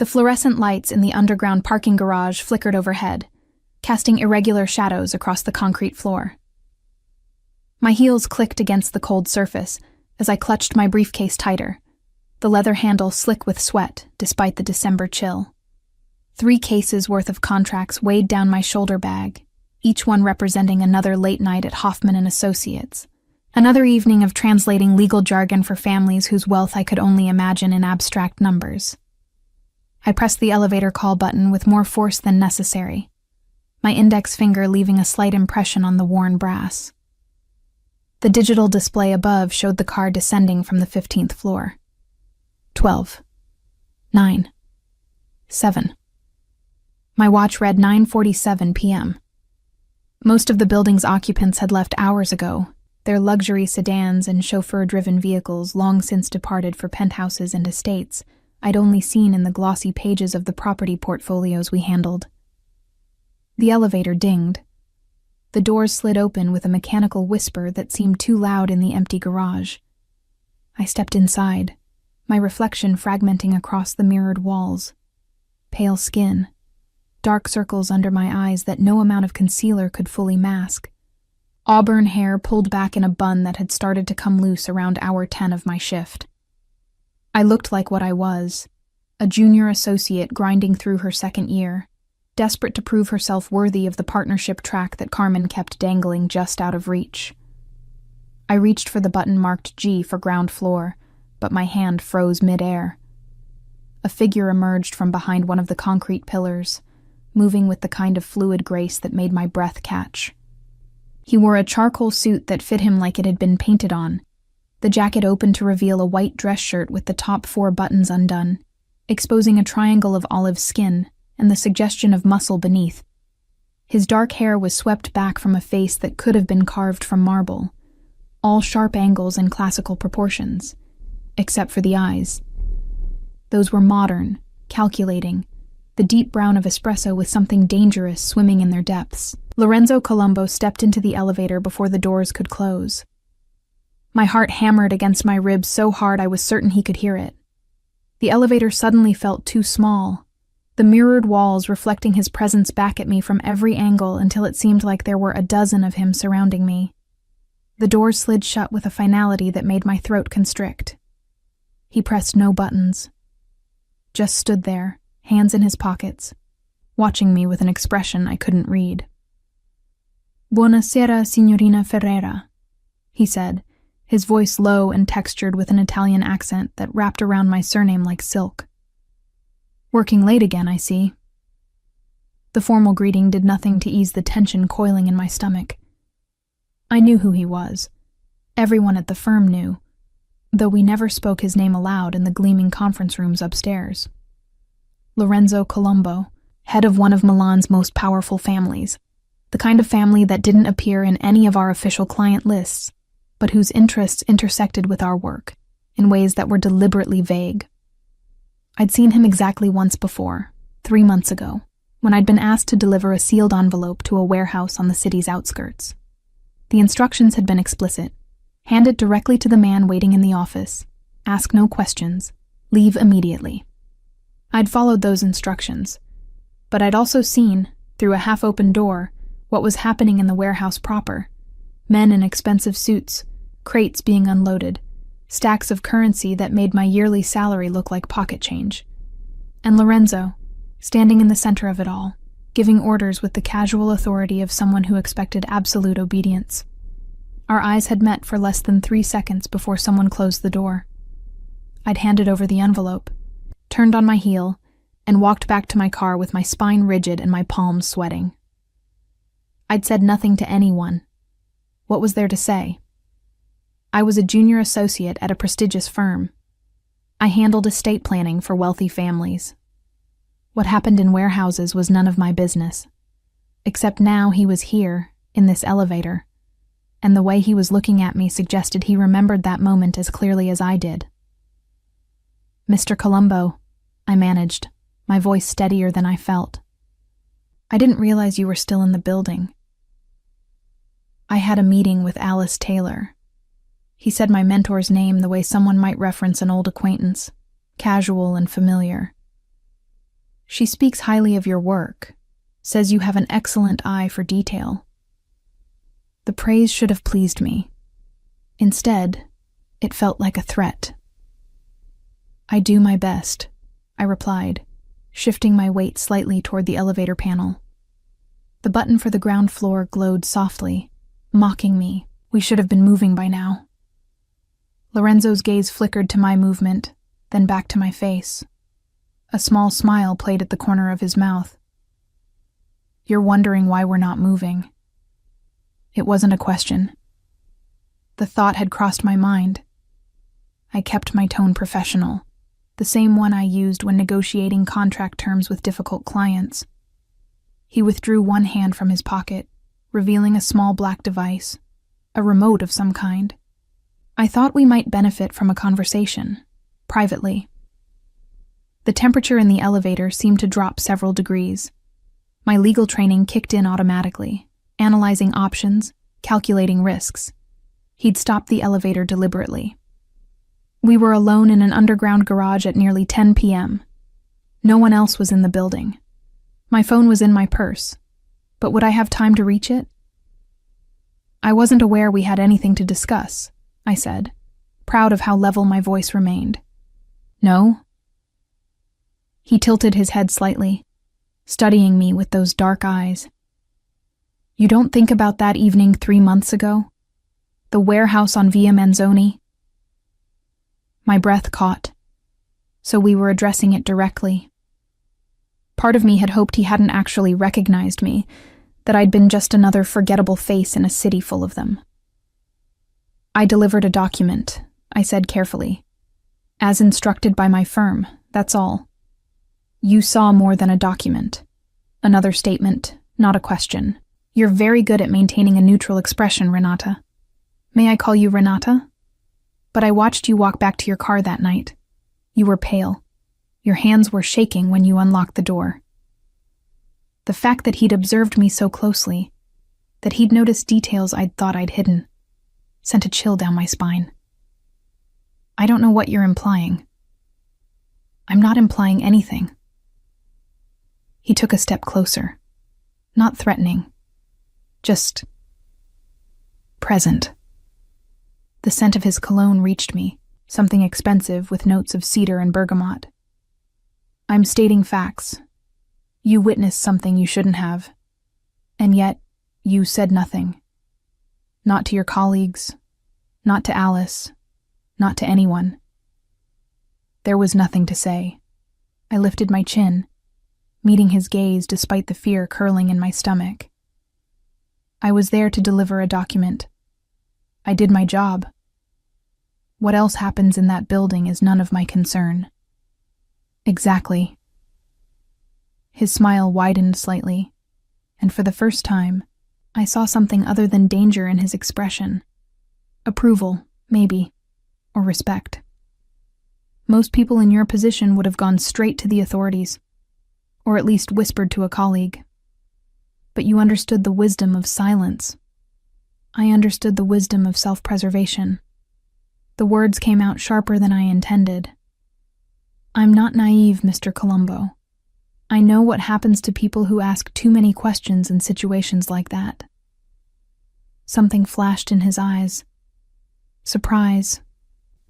The fluorescent lights in the underground parking garage flickered overhead, casting irregular shadows across the concrete floor. My heels clicked against the cold surface as I clutched my briefcase tighter, the leather handle slick with sweat despite the December chill. 3 cases worth of contracts weighed down my shoulder bag, each one representing another late night at Hoffman & Associates, another evening of translating legal jargon for families whose wealth I could only imagine in abstract numbers. I pressed the elevator call button with more force than necessary, my index finger leaving a slight impression on the worn brass. The digital display above showed the car descending from the 15th floor. 12. 9. 7. My watch read 9:47 p.m. Most of the building's occupants had left hours ago, their luxury sedans and chauffeur-driven vehicles long since departed for penthouses and estates I'd only seen in the glossy pages of the property portfolios we handled. The elevator dinged. The doors slid open with a mechanical whisper that seemed too loud in the empty garage. I stepped inside, my reflection fragmenting across the mirrored walls. Pale skin, dark circles under my eyes that no amount of concealer could fully mask. Auburn hair pulled back in a bun that had started to come loose around hour 10 of my shift. I looked like what I was, a junior associate grinding through her second year, desperate to prove herself worthy of the partnership track that Carmen kept dangling just out of reach. I reached for the button marked G for ground floor, but my hand froze mid-air. A figure emerged from behind one of the concrete pillars, moving with the kind of fluid grace that made my breath catch. He wore a charcoal suit that fit him like it had been painted on, the jacket open to reveal a white dress shirt with the top 4 buttons undone, exposing a triangle of olive skin and the suggestion of muscle beneath. His dark hair was swept back from a face that could have been carved from marble, all sharp angles and classical proportions, except for the eyes. Those were modern, calculating, the deep brown of espresso with something dangerous swimming in their depths. Lorenzo Colombo stepped into the elevator before the doors could close. My heart hammered against my ribs so hard I was certain he could hear it. The elevator suddenly felt too small, the mirrored walls reflecting his presence back at me from every angle until it seemed like there were a dozen of him surrounding me. The doors slid shut with a finality that made my throat constrict. He pressed no buttons. Just stood there, hands in his pockets, watching me with an expression I couldn't read. "Buonasera, signorina Ferreira," he said, his voice low and textured with an Italian accent that wrapped around my surname like silk. "Working late again, I see." The formal greeting did nothing to ease the tension coiling in my stomach. I knew who he was. Everyone at the firm knew, though we never spoke his name aloud in the gleaming conference rooms upstairs. Lorenzo Colombo, head of one of Milan's most powerful families, the kind of family that didn't appear in any of our official client lists, but whose interests intersected with our work in ways that were deliberately vague. I'd seen him exactly once before, 3 months ago, when I'd been asked to deliver a sealed envelope to a warehouse on the city's outskirts. The instructions had been explicit. Hand it directly to the man waiting in the office. Ask no questions. Leave immediately. I'd followed those instructions, but I'd also seen, through a half-open door, what was happening in the warehouse proper. Men in expensive suits, crates being unloaded, stacks of currency that made my yearly salary look like pocket change. And Lorenzo, standing in the center of it all, giving orders with the casual authority of someone who expected absolute obedience. Our eyes had met for less than 3 seconds before someone closed the door. I'd handed over the envelope, turned on my heel, and walked back to my car with my spine rigid and my palms sweating. I'd said nothing to anyone. What was there to say? I was a junior associate at a prestigious firm. I handled estate planning for wealthy families. What happened in warehouses was none of my business. Except now he was here, in this elevator, and the way he was looking at me suggested he remembered that moment as clearly as I did. "Mr. Colombo," I managed, my voice steadier than I felt. "I didn't realize you were still in the building." I had a meeting with Alice Taylor. He said my mentor's name the way someone might reference an old acquaintance, casual and familiar. She speaks highly of your work, says you have an excellent eye for detail. The praise should have pleased me. Instead, it felt like a threat. I do my best, I replied, shifting my weight slightly toward the elevator panel. The button for the ground floor glowed softly, mocking me. We should have been moving by now. Lorenzo's gaze flickered to my movement, then back to my face. A small smile played at the corner of his mouth. You're wondering why we're not moving. It wasn't a question. The thought had crossed my mind. I kept my tone professional, the same one I used when negotiating contract terms with difficult clients. He withdrew one hand from his pocket, revealing a small black device, a remote of some kind. I thought we might benefit from a conversation, privately. The temperature in the elevator seemed to drop several degrees. My legal training kicked in automatically, analyzing options, calculating risks. He'd stopped the elevator deliberately. We were alone in an underground garage at nearly 10 p.m. No one else was in the building. My phone was in my purse, but would I have time to reach it? I wasn't aware we had anything to discuss, I said, proud of how level my voice remained. No? He tilted his head slightly, studying me with those dark eyes. You don't think about that evening 3 months ago? The warehouse on Via Manzoni? My breath caught, so we were addressing it directly. Part of me had hoped he hadn't actually recognized me, that I'd been just another forgettable face in a city full of them. I delivered a document, I said carefully. As instructed by my firm, that's all. You saw more than a document. Another statement, not a question. You're very good at maintaining a neutral expression, Renata. May I call you Renata? But I watched you walk back to your car that night. You were pale. Your hands were shaking when you unlocked the door. The fact that he'd observed me so closely, that he'd noticed details I'd thought I'd hidden, sent a chill down my spine. I don't know what you're implying. I'm not implying anything. He took a step closer, not threatening, just present. The scent of his cologne reached me, something expensive with notes of cedar and bergamot. I'm stating facts. You witnessed something you shouldn't have, and yet you said nothing. Not to your colleagues, not to Alice, not to anyone. There was nothing to say. I lifted my chin, meeting his gaze despite the fear curling in my stomach. I was there to deliver a document. I did my job. What else happens in that building is none of my concern. Exactly. His smile widened slightly, and for the first time, I saw something other than danger in his expression. Approval, maybe, or respect. Most people in your position would have gone straight to the authorities, or at least whispered to a colleague. But you understood the wisdom of silence. I understood the wisdom of self-preservation. The words came out sharper than I intended. I'm not naive, Mr. Colombo. I know what happens to people who ask too many questions in situations like that. Something flashed in his eyes. Surprise,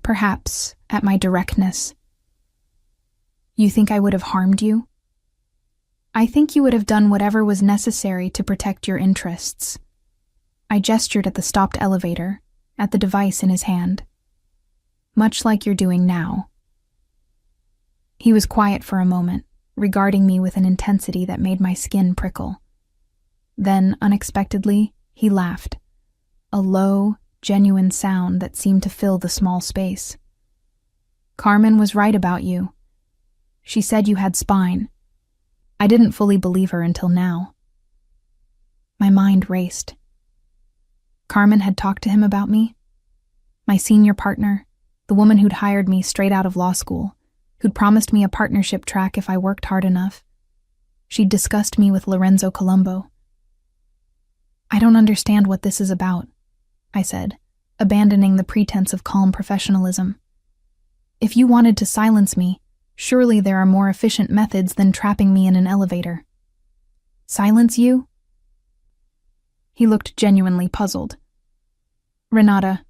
perhaps, at my directness. You think I would have harmed you? I think you would have done whatever was necessary to protect your interests. I gestured at the stopped elevator, at the device in his hand. Much like you're doing now. He was quiet for a moment, regarding me with an intensity that made my skin prickle. Then, unexpectedly, he laughed. A low, genuine sound that seemed to fill the small space. Carmen was right about you. She said you had spine. I didn't fully believe her until now. My mind raced. Carmen had talked to him about me? My senior partner, the woman who'd hired me straight out of law school, who'd promised me a partnership track if I worked hard enough. She'd discussed me with Lorenzo Colombo. I don't understand what this is about, I said, abandoning the pretense of calm professionalism. If you wanted to silence me, Surely there are more efficient methods than trapping me in an elevator. Silence you? He looked genuinely puzzled. Renata,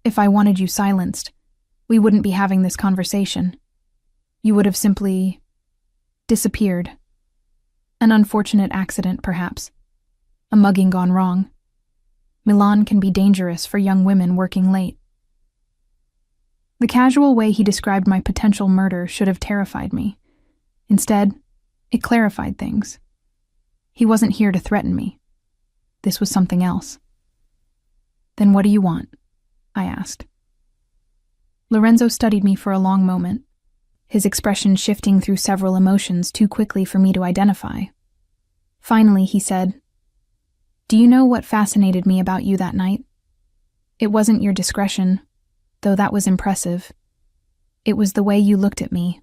if I wanted you silenced, we wouldn't be having this conversation. You would have simply disappeared. An unfortunate accident, perhaps. A mugging gone wrong. Milan can be dangerous for young women working late. The casual way he described my potential murder should have terrified me. Instead, it clarified things. He wasn't here to threaten me. This was something else. Then what do you want? I asked. Lorenzo studied me for a long moment, his expression shifting through several emotions too quickly for me to identify. Finally, he said, "Do you know what fascinated me about you that night? It wasn't your discretion, though that was impressive. It was the way you looked at me."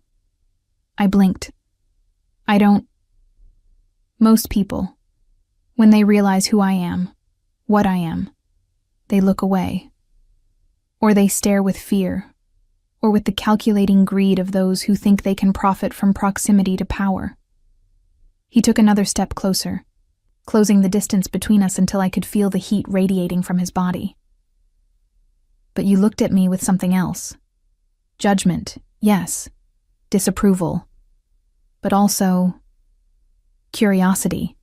I blinked. Most people, when they realize who I am, what I am, they look away. Or they stare with fear, or with the calculating greed of those who think they can profit from proximity to power. He took another step closer, closing the distance between us until I could feel the heat radiating from his body. But you looked at me with something else. Judgment, yes. Disapproval. But also curiosity.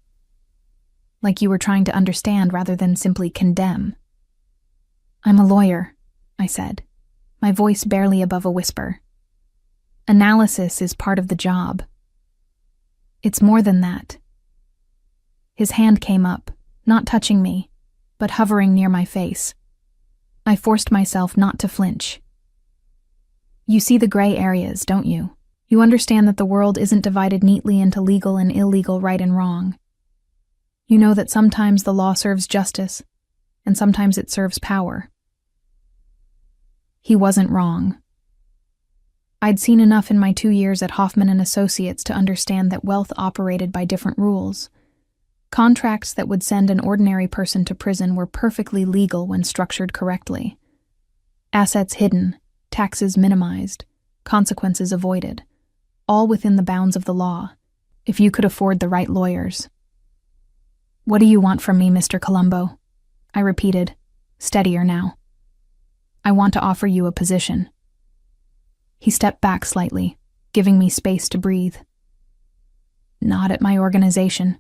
Like you were trying to understand rather than simply condemn. "I'm a lawyer," I said, my voice barely above a whisper. "Analysis is part of the job. It's more than that." His hand came up, not touching me, but hovering near my face. I forced myself not to flinch. "You see the gray areas, don't you? You understand that the world isn't divided neatly into legal and illegal, right and wrong. You know that sometimes the law serves justice, and sometimes it serves power." He wasn't wrong. I'd seen enough in my 2 years at Hoffman & Associates to understand that wealth operated by different rules. Contracts that would send an ordinary person to prison were perfectly legal when structured correctly. Assets hidden, taxes minimized, consequences avoided, all within the bounds of the law, if you could afford the right lawyers. "What do you want from me, Mr. Colombo?" I repeated, steadier now. "I want to offer you a position." He stepped back slightly, giving me space to breathe. "Not at my organization.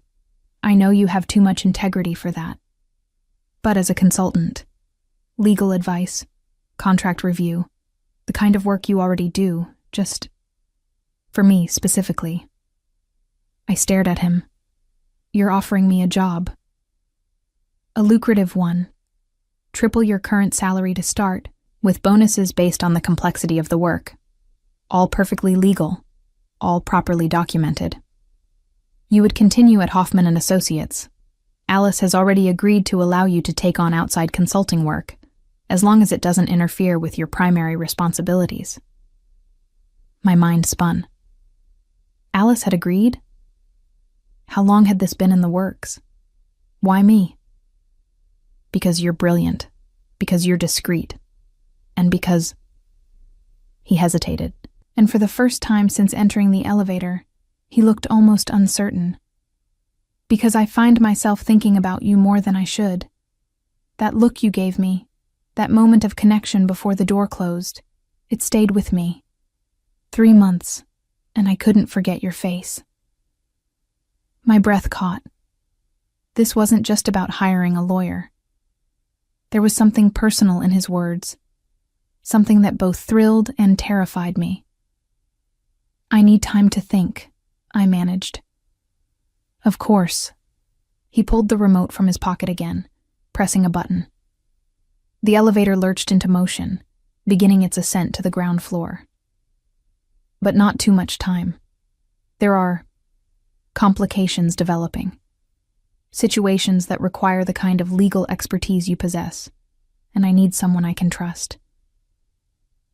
I know you have too much integrity for that. But as a consultant, legal advice, contract review, the kind of work you already do, just for me specifically." I stared at him. "You're offering me a job. A lucrative one. Triple your current salary to start, with bonuses based on the complexity of the work. All perfectly legal, all properly documented. You would continue at Hoffman & Associates. Alice has already agreed to allow you to take on outside consulting work, as long as it doesn't interfere with your primary responsibilities." My mind spun. Alice had agreed? How long had this been in the works? Why me? "Because you're brilliant, because you're discreet, and because—" He hesitated, and for the first time since entering the elevator, he looked almost uncertain. "Because I find myself thinking about you more than I should. That look you gave me, that moment of connection before the door closed, it stayed with me. 3 months, and I couldn't forget your face." My breath caught. This wasn't just about hiring a lawyer. There was something personal in his words, something that both thrilled and terrified me. "I need time to think," I managed. "Of course." He pulled the remote from his pocket again, pressing a button. The elevator lurched into motion, beginning its ascent to the ground floor. But not too much time. There are complications developing. Situations that require the kind of legal expertise you possess, and I need someone I can trust.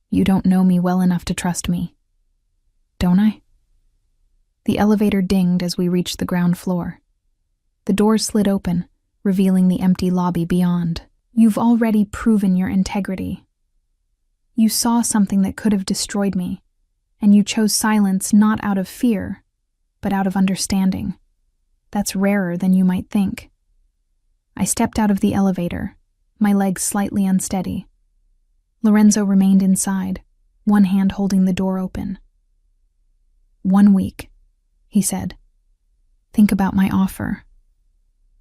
You don't know me well enough to trust me, don't I? The elevator dinged as we reached the ground floor. The doors slid open, revealing the empty lobby beyond. "You've already proven your integrity. You saw something that could have destroyed me, And you chose silence not out of fear, but out of understanding. That's rarer than you might think. I stepped out of the elevator, my legs slightly unsteady. Lorenzo remained inside, one hand holding the door open. 1 week, he said. Think about my offer.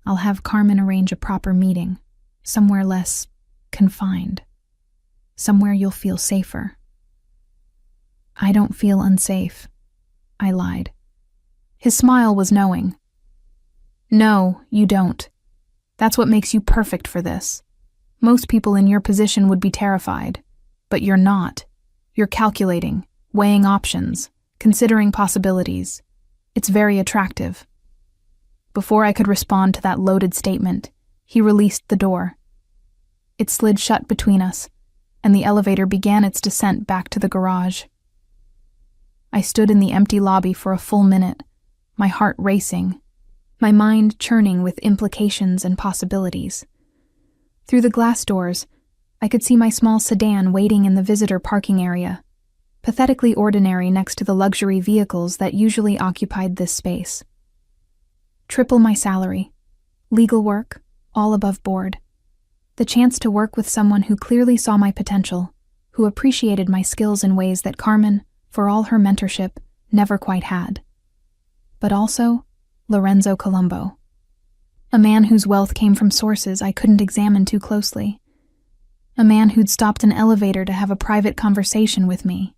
I'll have Carmen arrange a proper meeting, somewhere less confined, somewhere you'll feel safer. I don't feel unsafe, I lied. His smile was knowing. No, you don't. That's what makes you perfect for this. Most people in your position would be terrified, but you're not. You're calculating, weighing options, considering possibilities. It's very attractive. Before I could respond to that loaded statement, he released the door. It slid shut between us, and the elevator began its descent back to the garage. I stood in the empty lobby for a full minute, my heart racing, my mind churning with implications and possibilities. Through the glass doors, I could see my small sedan waiting in the visitor parking area, pathetically ordinary next to the luxury vehicles that usually occupied this space. Triple my salary, legal work, all above board. The chance to work with someone who clearly saw my potential, who appreciated my skills in ways that Carmen, for all her mentorship, never quite had. But also, Lorenzo Colombo. A man whose wealth came from sources I couldn't examine too closely. A man who'd stopped an elevator to have a private conversation with me.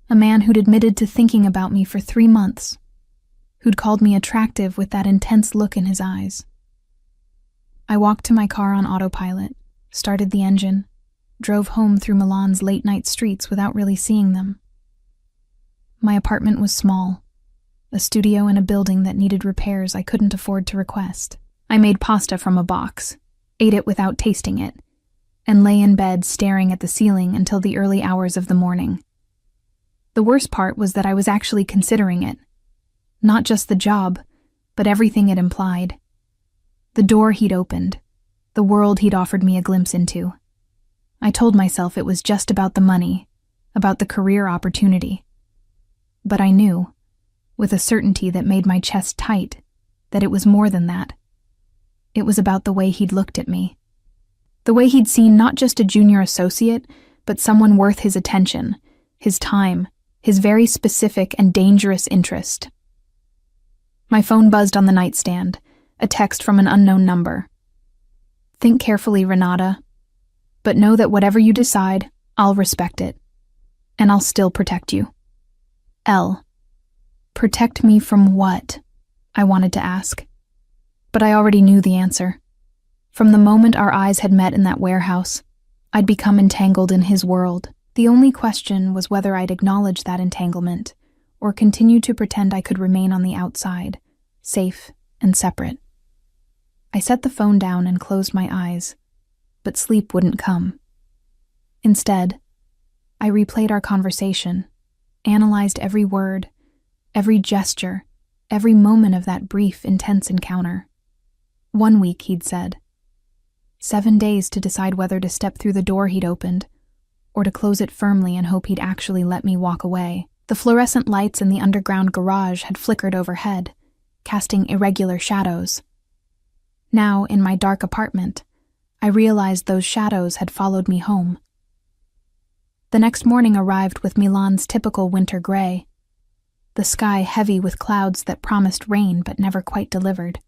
A man who'd admitted to thinking about me for 3 months. Who'd called me attractive with that intense look in his eyes. I walked to my car on autopilot, started the engine, drove home through Milan's late-night streets without really seeing them. My apartment was small, a studio in a building that needed repairs I couldn't afford to request. I made pasta from a box, ate it without tasting it, and lay in bed staring at the ceiling until the early hours of the morning. The worst part was that I was actually considering it. Not just the job, but everything it implied. The door he'd opened, the world he'd offered me a glimpse into. I told myself it was just about the money, about the career opportunity. But I knew, with a certainty that made my chest tight, that it was more than that. It was about the way he'd looked at me. The way he'd seen not just a junior associate, but someone worth his attention, his time, his very specific and dangerous interest. My phone buzzed on the nightstand, a text from an unknown number. Think carefully, Renata, but know that whatever you decide, I'll respect it. And I'll still protect you. L. Protect me from what? I wanted to ask. But I already knew the answer. From the moment our eyes had met in that warehouse, I'd become entangled in his world. The only question was whether I'd acknowledge that entanglement, or continue to pretend I could remain on the outside, safe and separate. I set the phone down and closed my eyes, but sleep wouldn't come. Instead, I replayed our conversation, analyzed every word, every gesture, every moment of that brief, intense encounter. 1 week, he'd said. 7 days to decide whether to step through the door he'd opened, or to close it firmly and hope he'd actually let me walk away. The fluorescent lights in the underground garage had flickered overhead, casting irregular shadows. Now, in my dark apartment, I realized those shadows had followed me home. The next morning arrived with Milan's typical winter gray, the sky heavy with clouds that promised rain but never quite delivered.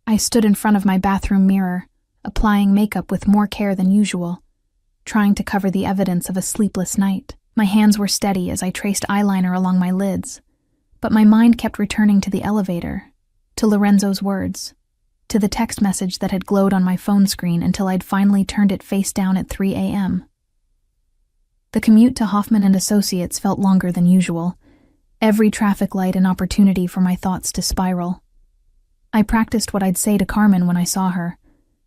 I stood in front of my bathroom mirror, applying makeup with more care than usual, trying to cover the evidence of a sleepless night. My hands were steady as I traced eyeliner along my lids, but my mind kept returning to the elevator, to Lorenzo's words, to the text message that had glowed on my phone screen until I'd finally turned it face down at 3 a.m. The commute to Hoffman and Associates felt longer than usual, every traffic light an opportunity for my thoughts to spiral. I practiced what I'd say to Carmen when I saw her,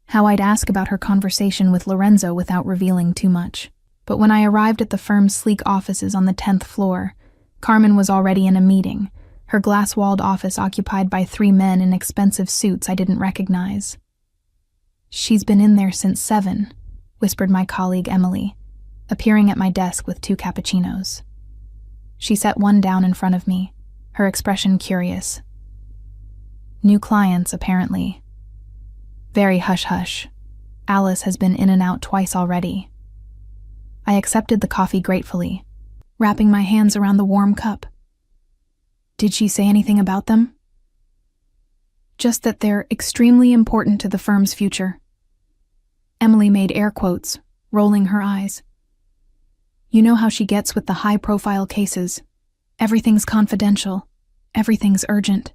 how I'd ask about her conversation with Lorenzo without revealing too much. But when I arrived at the firm's sleek offices on the 10th floor, Carmen was already in a meeting, her glass-walled office occupied by 3 men in expensive suits I didn't recognize. "She's been in there since 7, whispered my colleague Emily, appearing at my desk with 2 cappuccinos. She set one down in front of me, her expression curious. New clients, apparently. Very hush-hush. Alice has been in and out twice already. I accepted the coffee gratefully, wrapping my hands around the warm cup. Did she say anything about them? Just that they're extremely important to the firm's future. Emily made air quotes, rolling her eyes. You know how she gets with the high-profile cases. Everything's confidential. Everything's urgent.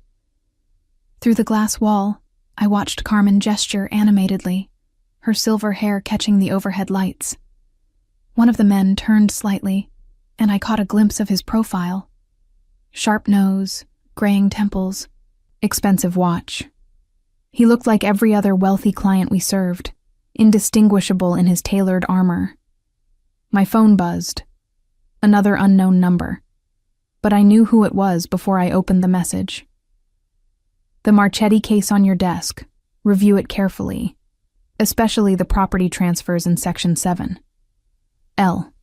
Through the glass wall, I watched Carmen gesture animatedly, her silver hair catching the overhead lights. One of the men turned slightly, and I caught a glimpse of his profile. Sharp nose, graying temples, expensive watch. He looked like every other wealthy client we served, indistinguishable in his tailored armor. My phone buzzed. Another unknown number. But I knew who it was before I opened the message. The Marchetti case on your desk. Review it carefully, especially the property transfers in Section 7. L.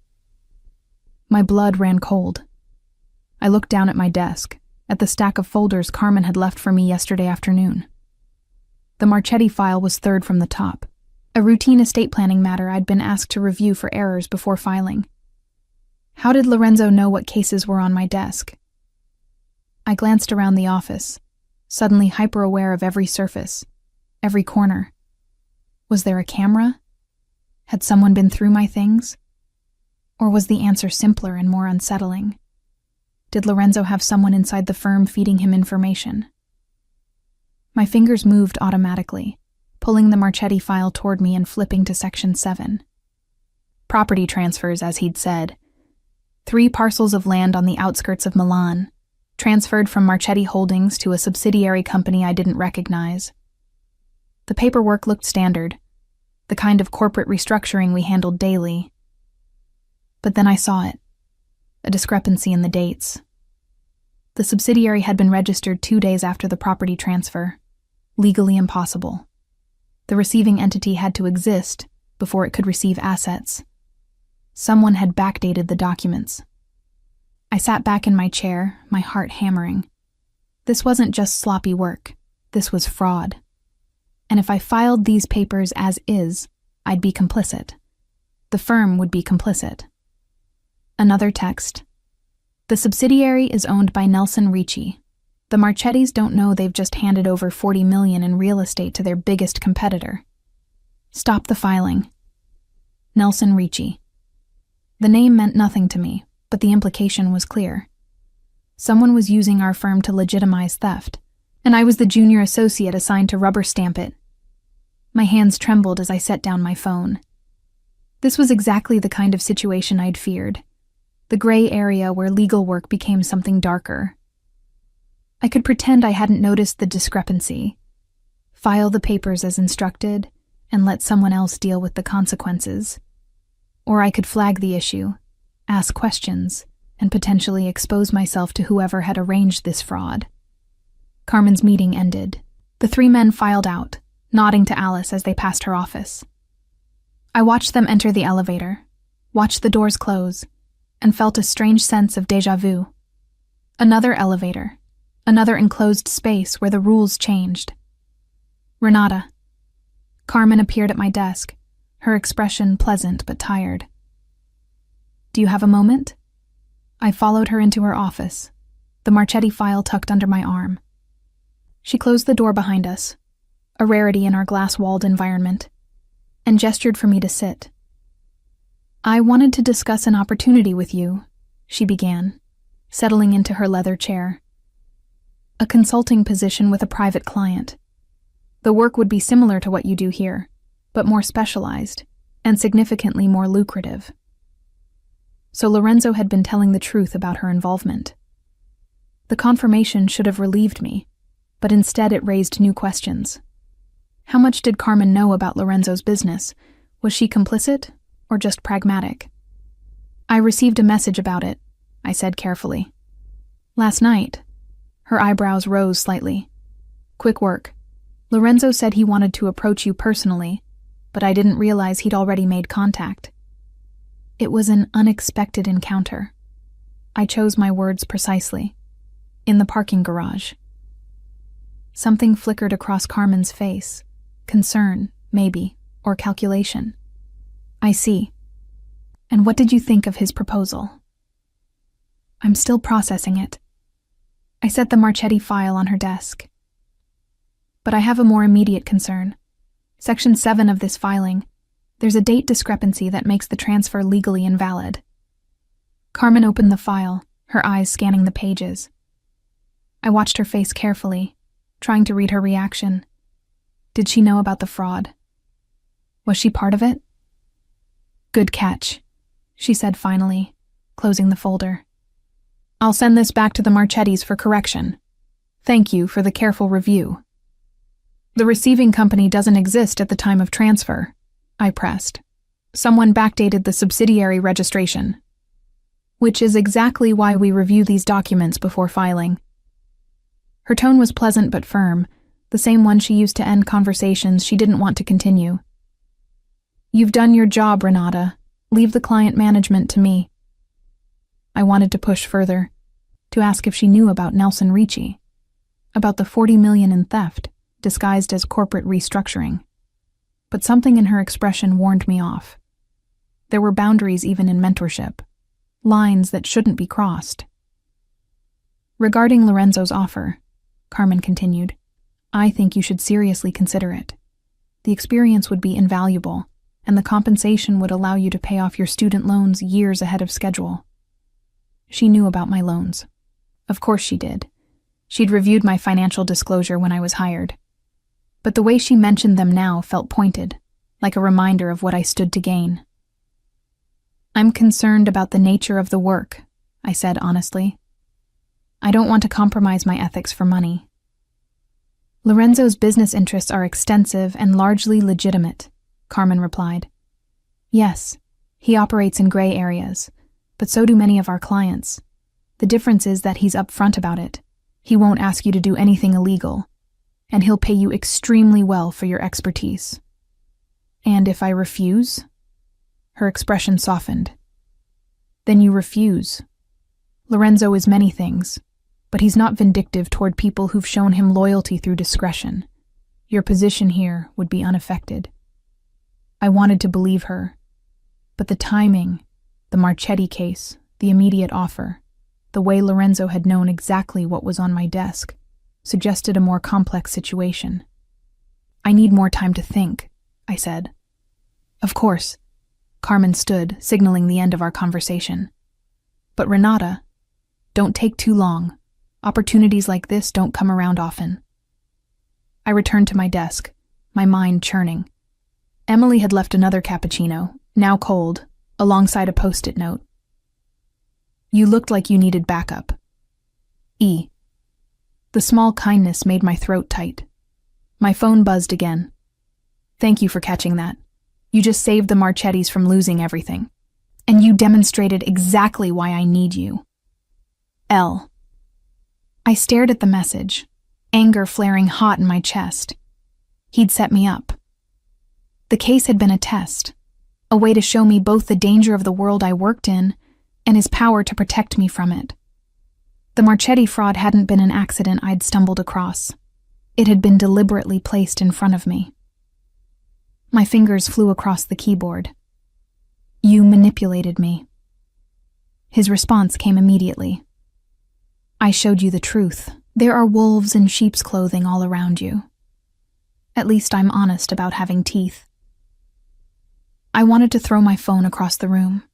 My blood ran cold. I looked down at my desk, at the stack of folders Carmen had left for me yesterday afternoon. The Marchetti file was third from the top, a routine estate planning matter I'd been asked to review for errors before filing. How did Lorenzo know what cases were on my desk? I glanced around the office, suddenly hyper-aware of every surface, every corner. Was there a camera? Had someone been through my things? Or was the answer simpler and more unsettling? Did Lorenzo have someone inside the firm feeding him information? My fingers moved automatically, pulling the Marchetti file toward me and flipping to Section 7. Property transfers, as he'd said. 3 parcels of land on the outskirts of Milan, transferred from Marchetti Holdings to a subsidiary company I didn't recognize. The paperwork looked standard, the kind of corporate restructuring we handled daily. But then I saw it, a discrepancy in the dates. The subsidiary had been registered 2 days after the property transfer. Legally impossible. The receiving entity had to exist before it could receive assets. Someone had backdated the documents. I sat back in my chair, my heart hammering. This wasn't just sloppy work. This was fraud. And if I filed these papers as is, I'd be complicit. The firm would be complicit. Another text. The subsidiary is owned by Nelson Ricci. The Marchettis don't know they've just handed over $40 million in real estate to their biggest competitor. Stop the filing. Nelson Ricci. The name meant nothing to me, but the implication was clear. Someone was using our firm to legitimize theft, and I was the junior associate assigned to rubber stamp it. My hands trembled as I set down my phone. This was exactly the kind of situation I'd feared. The gray area where legal work became something darker. I could pretend I hadn't noticed the discrepancy, file the papers as instructed, and let someone else deal with the consequences. Or I could flag the issue, ask questions, and potentially expose myself to whoever had arranged this fraud. Carmen's meeting ended. The 3 men filed out, nodding to Alice as they passed her office. I watched them enter the elevator, watched the doors close, and felt a strange sense of déjà vu. Another elevator, another enclosed space where the rules changed. Renata. Carmen appeared at my desk, her expression pleasant but tired. Do you have a moment? I followed her into her office, the Marchetti file tucked under my arm. She closed the door behind us, a rarity in our glass-walled environment, and gestured for me to sit. I wanted to discuss an opportunity with you, she began, settling into her leather chair. A consulting position with a private client. The work would be similar to what you do here, but more specialized, and significantly more lucrative. So Lorenzo had been telling the truth about her involvement. The confirmation should have relieved me, but instead it raised new questions. How much did Carmen know about Lorenzo's business? Was she complicit, or just pragmatic? I received a message about it, I said carefully. Last night. Her eyebrows rose slightly. Quick work. Lorenzo said he wanted to approach you personally, but I didn't realize he'd already made contact. It was an unexpected encounter. I chose my words precisely. In the parking garage. Something flickered across Carmen's face. Concern, maybe, or calculation. I see. And what did you think of his proposal? I'm still processing it. I set the Marchetti file on her desk. But I have a more immediate concern. Section 7 of this filing. There's a date discrepancy that makes the transfer legally invalid. Carmen opened the file, her eyes scanning the pages. I watched her face carefully, trying to read her reaction. Did she know about the fraud? Was she part of it? Good catch, she said finally, closing the folder. I'll send this back to the Marchettis for correction. Thank you for the careful review. The receiving company doesn't exist at the time of transfer, I pressed. Someone backdated the subsidiary registration. Which is exactly why we review these documents before filing. Her tone was pleasant but firm, the same one she used to end conversations she didn't want to continue. You've done your job, Renata. Leave the client management to me. I wanted to push further, to ask if she knew about Nelson Ricci, about the $40 million in theft, disguised as corporate restructuring. But something in her expression warned me off. There were boundaries even in mentorship, lines that shouldn't be crossed. Regarding Lorenzo's offer, Carmen continued, I think you should seriously consider it. The experience would be invaluable, and the compensation would allow you to pay off your student loans years ahead of schedule. She knew about my loans. Of course she did. She'd reviewed my financial disclosure when I was hired. But the way she mentioned them now felt pointed, like a reminder of what I stood to gain. I'm concerned about the nature of the work, I said honestly. I don't want to compromise my ethics for money. Lorenzo's business interests are extensive and largely legitimate, Carmen replied. Yes, he operates in gray areas, but so do many of our clients. The difference is that he's upfront about it. He won't ask you to do anything illegal, and he'll pay you extremely well for your expertise. And if I refuse? Her expression softened. Then you refuse. Lorenzo is many things, but he's not vindictive toward people who've shown him loyalty through discretion. Your position here would be unaffected. I wanted to believe her, but the timing, the Marchetti case, the immediate offer, the way Lorenzo had known exactly what was on my desk, suggested a more complex situation. I need more time to think, I said. Of course. Carmen stood, signaling the end of our conversation. But Renata, don't take too long. Opportunities like this don't come around often. I returned to my desk, my mind churning. Emily had left another cappuccino, now cold, alongside a post-it note. You looked like you needed backup. E. The small kindness made my throat tight. My phone buzzed again. Thank you for catching that. You just saved the Marchettis from losing everything. And you demonstrated exactly why I need you. L. I stared at the message, anger flaring hot in my chest. He'd set me up. The case had been a test, a way to show me both the danger of the world I worked in and his power to protect me from it. The Marchetti fraud hadn't been an accident I'd stumbled across. It had been deliberately placed in front of me. My fingers flew across the keyboard. You manipulated me. His response came immediately. I showed you the truth. There are wolves in sheep's clothing all around you. At least I'm honest about having teeth. I wanted to throw my phone across the room.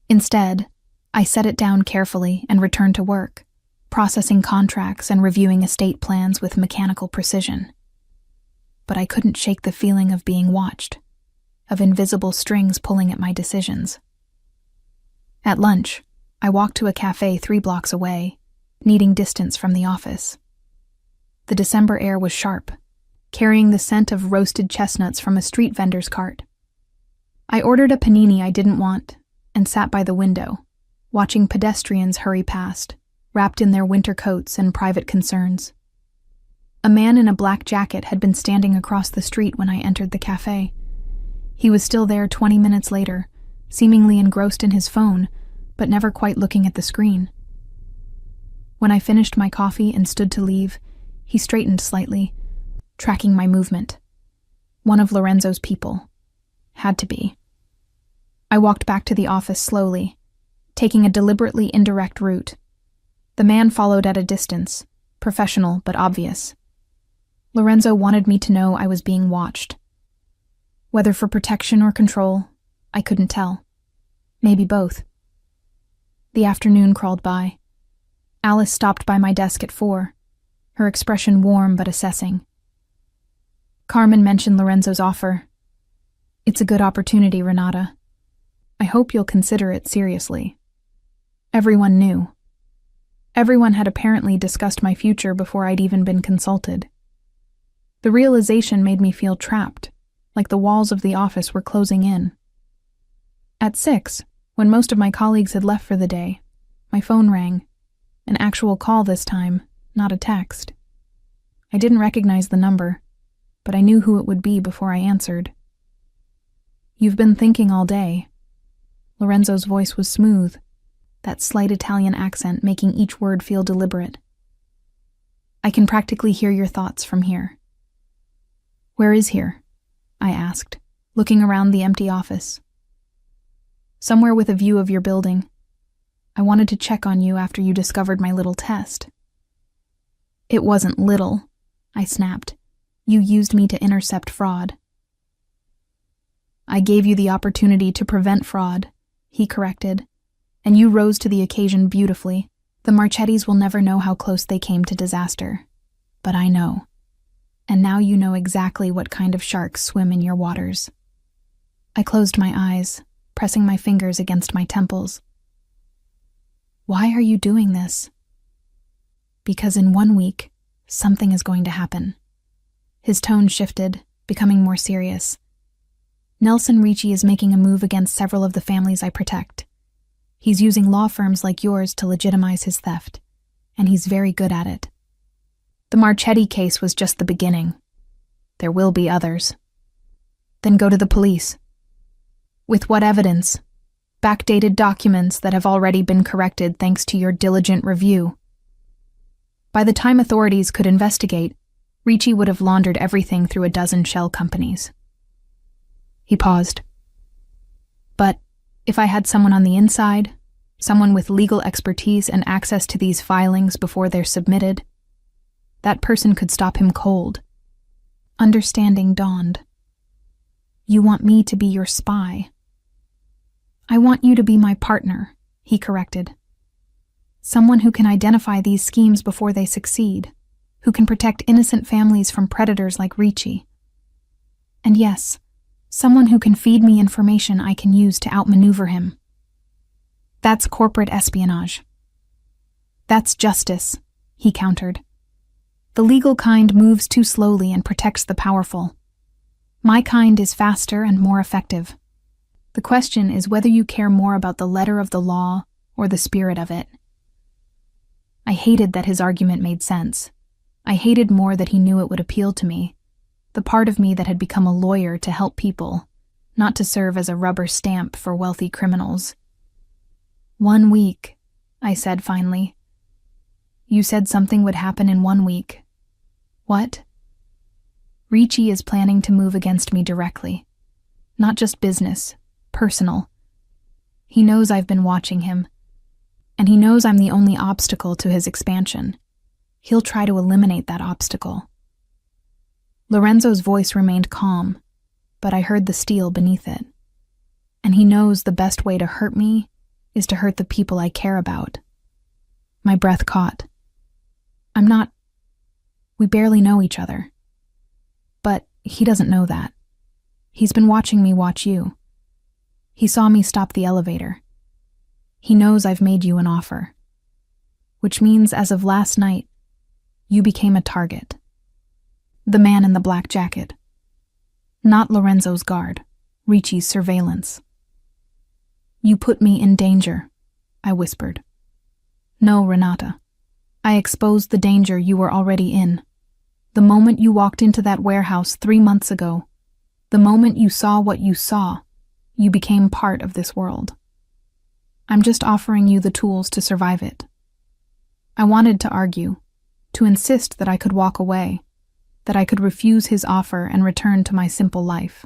Instead, I set it down carefully and returned to work, processing contracts and reviewing estate plans with mechanical precision. But I couldn't shake the feeling of being watched, of invisible strings pulling at my decisions. At lunch, I walked to a cafe 3 blocks away, needing distance from the office. The December air was sharp, carrying the scent of roasted chestnuts from a street vendor's cart. I ordered a panini I didn't want and sat by the window, watching pedestrians hurry past, wrapped in their winter coats and private concerns. A man in a black jacket had been standing across the street when I entered the cafe. He was still there 20 minutes later, seemingly engrossed in his phone, but never quite looking at the screen. When I finished my coffee and stood to leave, he straightened slightly, tracking my movement. One of Lorenzo's people. Had to be. I walked back to the office slowly, taking a deliberately indirect route. The man followed at a distance, professional but obvious. Lorenzo wanted me to know I was being watched. Whether for protection or control, I couldn't tell. Maybe both. The afternoon crawled by. Alice stopped by my desk at 4, her expression warm but assessing. Carmen mentioned Lorenzo's offer. It's a good opportunity, Renata. I hope you'll consider it seriously. Everyone knew. Everyone had apparently discussed my future before I'd even been consulted. The realization made me feel trapped, like the walls of the office were closing in. At 6, when most of my colleagues had left for the day, my phone rang. An actual call this time, not a text. I didn't recognize the number, but I knew who it would be before I answered. You've been thinking all day. Lorenzo's voice was smooth, that slight Italian accent making each word feel deliberate. I can practically hear your thoughts from here. Where is here? I asked, looking around the empty office. Somewhere with a view of your building. I wanted to check on you after you discovered my little test. It wasn't little, I snapped. You used me to intercept fraud. I gave you the opportunity to prevent fraud, he corrected, and you rose to the occasion beautifully. The Marchettis will never know how close they came to disaster. But I know. And now you know exactly what kind of sharks swim in your waters. I closed my eyes, pressing my fingers against my temples. Why are you doing this? Because in 1 week, something is going to happen. His tone shifted, becoming more serious. Nelson Ricci is making a move against several of the families I protect. He's using law firms like yours to legitimize his theft, and he's very good at it. The Marchetti case was just the beginning. There will be others. Then go to the police. With what evidence? Backdated documents that have already been corrected thanks to your diligent review. By the time authorities could investigate, Ricci would have laundered everything through a dozen shell companies. He paused. But if I had someone on the inside, someone with legal expertise and access to these filings before they're submitted, that person could stop him cold. Understanding dawned. You want me to be your spy. I want you to be my partner, he corrected. Someone who can identify these schemes before they succeed, who can protect innocent families from predators like Ricci. And yes, someone who can feed me information I can use to outmaneuver him. That's corporate espionage. That's justice, he countered. The legal kind moves too slowly and protects the powerful. My kind is faster and more effective. The question is whether you care more about the letter of the law or the spirit of it. I hated that his argument made sense. I hated more that he knew it would appeal to me, the part of me that had become a lawyer to help people, not to serve as a rubber stamp for wealthy criminals. 1 week, I said finally. You said something would happen in 1 week. What? Ricci is planning to move against me directly. Not just business, personal. He knows I've been watching him, and he knows I'm the only obstacle to his expansion. He'll try to eliminate that obstacle. Lorenzo's voice remained calm, but I heard the steel beneath it. And he knows the best way to hurt me is to hurt the people I care about. My breath caught. We barely know each other. But he doesn't know that. He's been watching me watch you. He saw me stop the elevator. He knows I've made you an offer. Which means as of last night, you became a target. The man in the black jacket. Not Lorenzo's guard, Ricci's surveillance. You put me in danger, I whispered. No, Renata. I exposed the danger you were already in. The moment you walked into that warehouse 3 months ago, the moment you saw what you saw, you became part of this world. I'm just offering you the tools to survive it. I wanted to argue, to insist that I could walk away, that I could refuse his offer and return to my simple life.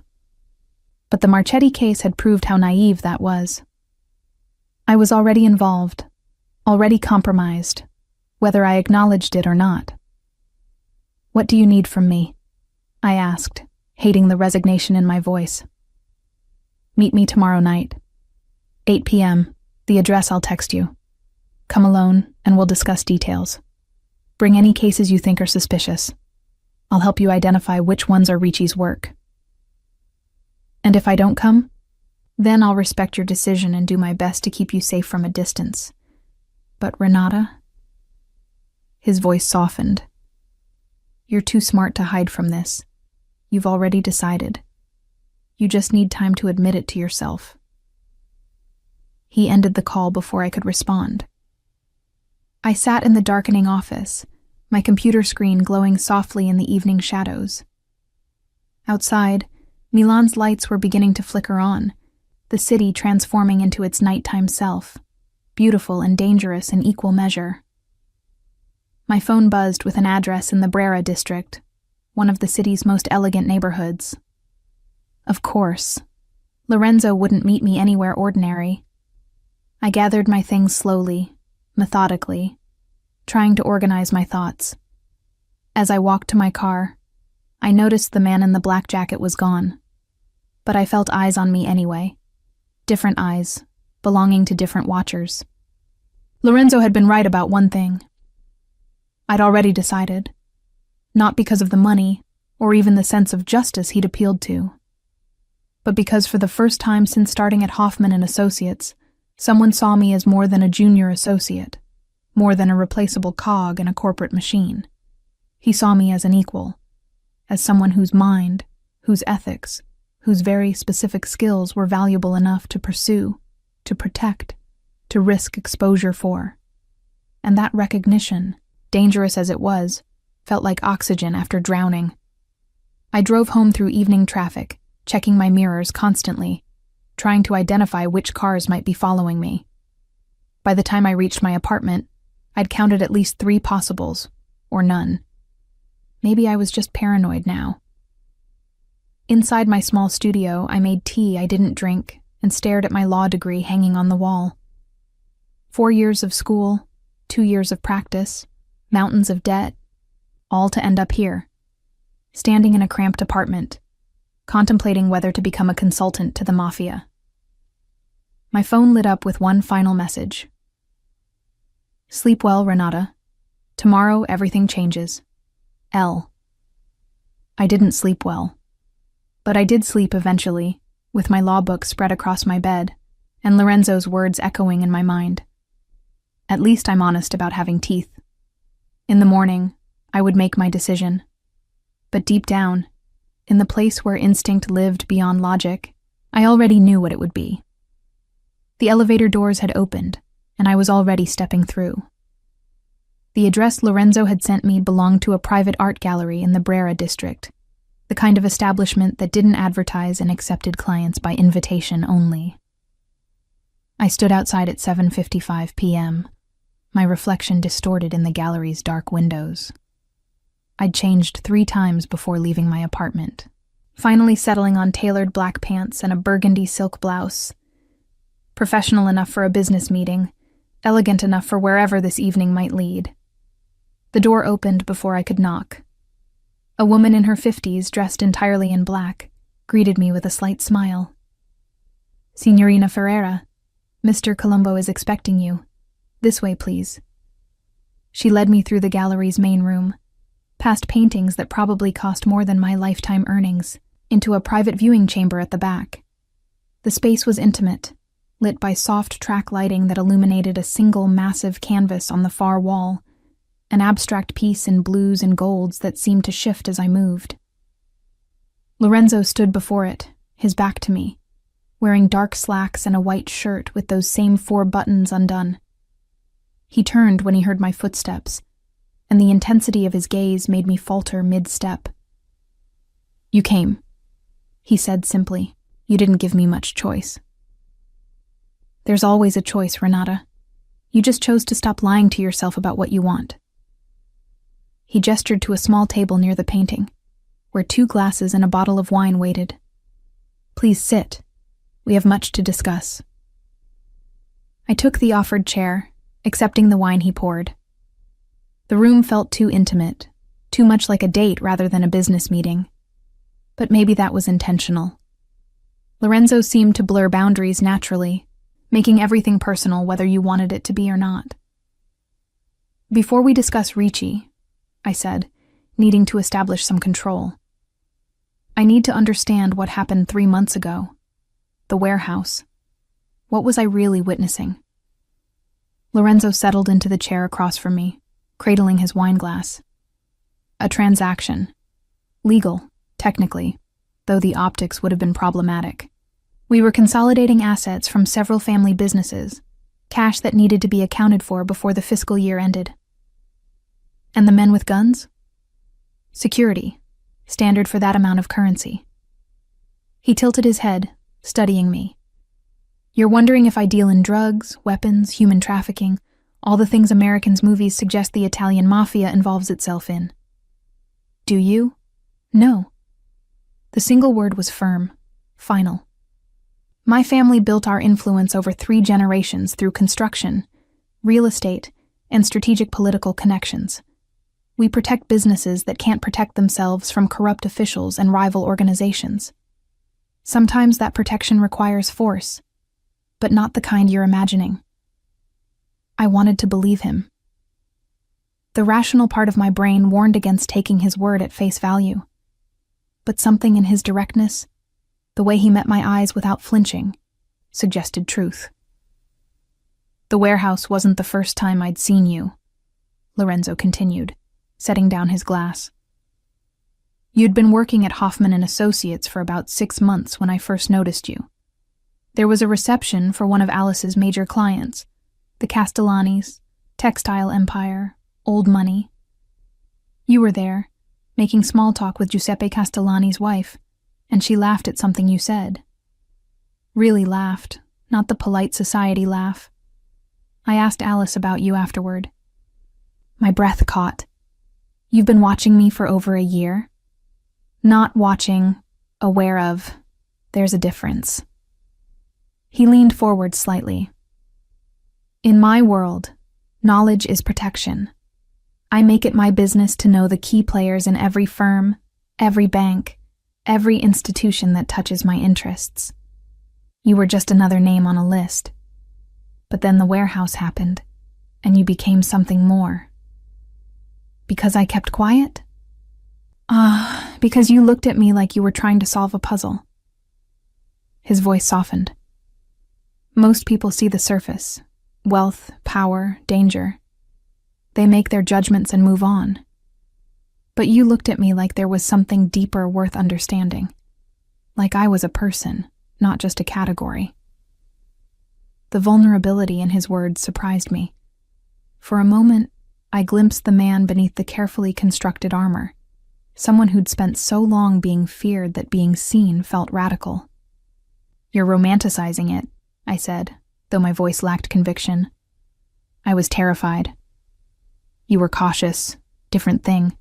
But the Marchetti case had proved how naive that was. I was already involved, already compromised, whether I acknowledged it or not. "What do you need from me?" I asked, hating the resignation in my voice. "Meet me tomorrow night. 8 p.m. The address I'll text you. Come alone, and we'll discuss details. Bring any cases you think are suspicious. I'll help you identify which ones are Ricci's work. And if I don't come, then I'll respect your decision and do my best to keep you safe from a distance. But Renata?" His voice softened. "You're too smart to hide from this. You've already decided. You just need time to admit it to yourself." He ended the call before I could respond. I sat in the darkening office, my computer screen glowing softly in the evening shadows. Outside, Milan's lights were beginning to flicker on, the city transforming into its nighttime self, beautiful and dangerous in equal measure. My phone buzzed with an address in the Brera district, one of the city's most elegant neighborhoods. Of course, Lorenzo wouldn't meet me anywhere ordinary. I gathered my things slowly, methodically, trying to organize my thoughts. As I walked to my car, I noticed the man in the black jacket was gone, but I felt eyes on me anyway. Different eyes, belonging to different watchers. Lorenzo had been right about one thing. I'd already decided, not because of the money or even the sense of justice he'd appealed to, but because for the first time since starting at Hoffman and Associates, someone saw me as more than a junior associate, more than a replaceable cog in a corporate machine. He saw me as an equal, as someone whose mind, whose ethics, whose very specific skills were valuable enough to pursue, to protect, to risk exposure for. And that recognition, dangerous as it was, felt like oxygen after drowning. I drove home through evening traffic, checking my mirrors constantly, trying to identify which cars might be following me. By the time I reached my apartment, I'd counted at least 3 possibles, or none. Maybe I was just paranoid now. Inside my small studio, I made tea I didn't drink and stared at my law degree hanging on the wall. 4 years of school, 2 years of practice, mountains of debt, all to end up here, standing in a cramped apartment, contemplating whether to become a consultant to the Mafia. My phone lit up with one final message. "Sleep well, Renata. Tomorrow everything changes. L." I didn't sleep well. But I did sleep eventually, with my law book spread across my bed, and Lorenzo's words echoing in my mind. At least I'm honest about having teeth. In the morning, I would make my decision. But deep down, in the place where instinct lived beyond logic, I already knew what it would be. The elevator doors had opened, and I was already stepping through. The address Lorenzo had sent me belonged to a private art gallery in the Brera district, the kind of establishment that didn't advertise and accepted clients by invitation only. I stood outside at 7:55 p.m., my reflection distorted in the gallery's dark windows. I'd changed 3 times before leaving my apartment, finally settling on tailored black pants and a burgundy silk blouse. Professional enough for a business meeting, elegant enough for wherever this evening might lead. The door opened before I could knock. A woman in her 50s, dressed entirely in black, greeted me with a slight smile. "Signorina Ferreira, Mr. Colombo is expecting you. This way, please." She led me through the gallery's main room, past paintings that probably cost more than my lifetime earnings, into a private viewing chamber at the back. The space was intimate, lit by soft track lighting that illuminated a single massive canvas on the far wall, an abstract piece in blues and golds that seemed to shift as I moved. Lorenzo stood before it, his back to me, wearing dark slacks and a white shirt with those same 4 buttons undone. He turned when he heard my footsteps, and the intensity of his gaze made me falter mid-step. "You came," he said simply. "You didn't give me much choice." There's always a choice, Renata. You just chose to stop lying to yourself about what you want. He gestured to a small table near the painting, where 2 glasses and a bottle of wine waited. Please sit. We have much to discuss. I took the offered chair, accepting the wine he poured. The room felt too intimate, too much like a date rather than a business meeting. But maybe that was intentional. Lorenzo seemed to blur boundaries naturally, making everything personal whether you wanted it to be or not. Before we discuss Ricci, I said, needing to establish some control, I need to understand what happened 3 months ago. The warehouse. What was I really witnessing? Lorenzo settled into the chair across from me, cradling his wine glass. A transaction. Legal, technically, though the optics would have been problematic. We were consolidating assets from several family businesses, cash that needed to be accounted for before the fiscal year ended. And the men with guns? Security, standard for that amount of currency. He tilted his head, studying me. You're wondering if I deal in drugs, weapons, human trafficking, all the things Americans' movies suggest the Italian Mafia involves itself in. Do you? No. The single word was firm, final. My family built our influence over 3 generations through construction, real estate, and strategic political connections. We protect businesses that can't protect themselves from corrupt officials and rival organizations. Sometimes that protection requires force, but not the kind you're imagining. I wanted to believe him. The rational part of my brain warned against taking his word at face value. But something in his directness, the way he met my eyes without flinching, suggested truth. The warehouse wasn't the first time I'd seen you, Lorenzo continued, setting down his glass. You'd been working at Hoffman & Associates for about 6 months when I first noticed you. There was a reception for one of Alice's major clients, the Castellanis, textile empire, old money. You were there, making small talk with Giuseppe Castellani's wife, and she laughed at something you said. Really laughed, not the polite society laugh. I asked Alice about you afterward. My breath caught. You've been watching me for over a year? Not watching, aware of. There's a difference. He leaned forward slightly. In my world, knowledge is protection. I make it my business to know the key players in every firm, every bank, every institution that touches my interests. You were just another name on a list. But then the warehouse happened, and you became something more. Because I kept quiet? Because you looked at me like you were trying to solve a puzzle. His voice softened. Most people see the surface, wealth, power, danger. They make their judgments and move on. But you looked at me like there was something deeper worth understanding. Like I was a person, not just a category. The vulnerability in his words surprised me. For a moment, I glimpsed the man beneath the carefully constructed armor, someone who'd spent so long being feared that being seen felt radical. You're romanticizing it, I said, though my voice lacked conviction. I was terrified. You were cautious, different thing.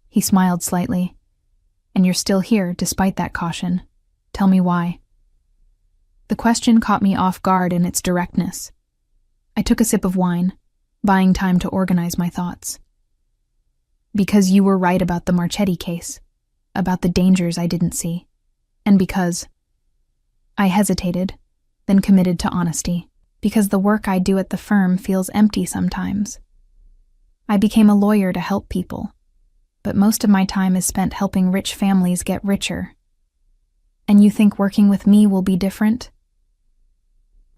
He smiled slightly. And you're still here despite that caution. Tell me why. The question caught me off guard in its directness. I took a sip of wine, buying time to organize my thoughts. Because you were right about the Marchetti case, about the dangers I didn't see, and because I hesitated, then committed to honesty, because the work I do at the firm feels empty sometimes. I became a lawyer to help people, but most of my time is spent helping rich families get richer. And you think working with me will be different?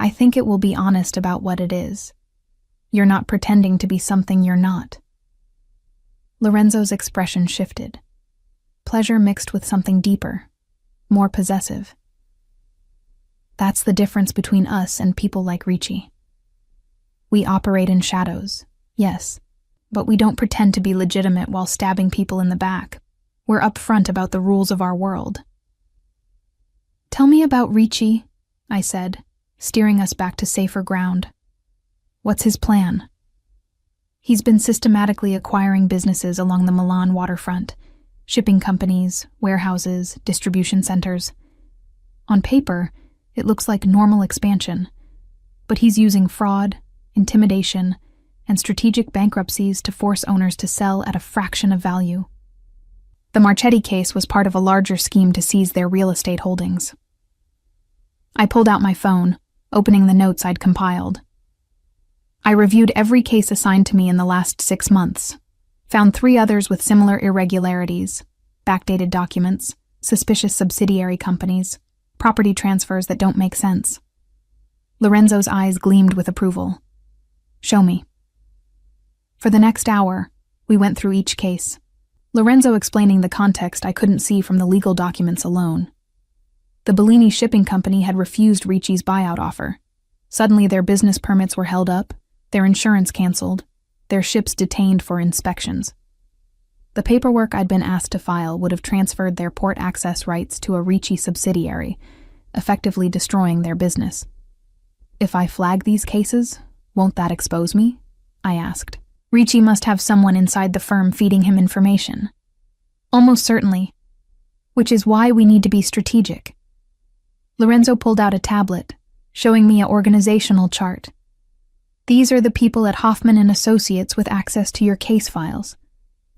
I think it will be honest about what it is. You're not pretending to be something you're not. Lorenzo's expression shifted. Pleasure mixed with something deeper, more possessive. That's the difference between us and people like Ricci. We operate in shadows, yes, but we don't pretend to be legitimate while stabbing people in the back. We're upfront about the rules of our world. Tell me about Ricci, I said, steering us back to safer ground. What's his plan? He's been systematically acquiring businesses along the Milan waterfront, shipping companies, warehouses, distribution centers. On paper, it looks like normal expansion, but he's using fraud, intimidation, and strategic bankruptcies to force owners to sell at a fraction of value. The Marchetti case was part of a larger scheme to seize their real estate holdings. I pulled out my phone, opening the notes I'd compiled. I reviewed every case assigned to me in the last 6 months, found 3 others with similar irregularities, backdated documents, suspicious subsidiary companies, property transfers that don't make sense. Lorenzo's eyes gleamed with approval. Show me. For the next hour, we went through each case, Lorenzo explaining the context I couldn't see from the legal documents alone. The Bellini shipping company had refused Ricci's buyout offer. Suddenly their business permits were held up, their insurance canceled, their ships detained for inspections. The paperwork I'd been asked to file would have transferred their port access rights to a Ricci subsidiary, effectively destroying their business. If I flag these cases, won't that expose me? I asked. Ricci must have someone inside the firm feeding him information. Almost certainly, which is why we need to be strategic. Lorenzo pulled out a tablet, showing me an organizational chart. These are the people at Hoffman & Associates with access to your case files.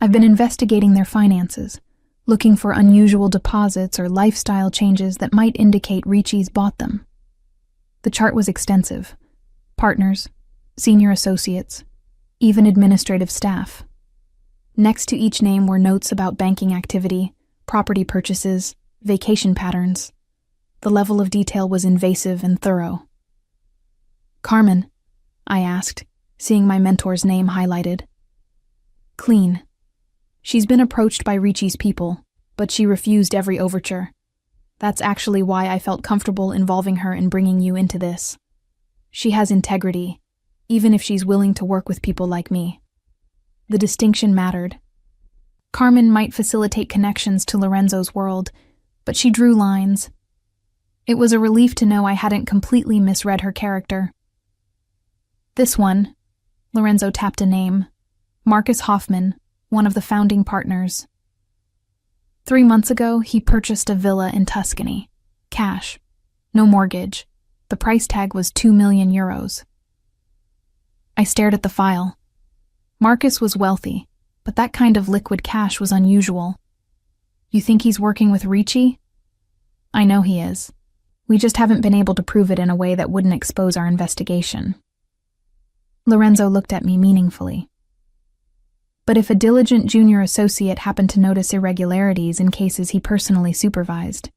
I've been investigating their finances, looking for unusual deposits or lifestyle changes that might indicate Ricci's bought them. The chart was extensive. Partners, senior associates, even administrative staff. Next to each name were notes about banking activity, property purchases, vacation patterns. The level of detail was invasive and thorough. Carmen, I asked, seeing my mentor's name highlighted. Clean. She's been approached by Ricci's people, but she refused every overture. That's actually why I felt comfortable involving her in bringing you into this. She has integrity, even if she's willing to work with people like me. The distinction mattered. Carmen might facilitate connections to Lorenzo's world, but she drew lines. It was a relief to know I hadn't completely misread her character. This one, Lorenzo tapped a name, Marcus Hoffman, one of the founding partners. 3 months ago, he purchased a villa in Tuscany. Cash. No mortgage. The price tag was 2 million euros. I stared at the file. Marcus was wealthy, but that kind of liquid cash was unusual. You think he's working with Ricci? I know he is. We just haven't been able to prove it in a way that wouldn't expose our investigation. Lorenzo looked at me meaningfully. But if a diligent junior associate happened to notice irregularities in cases he personally supervised,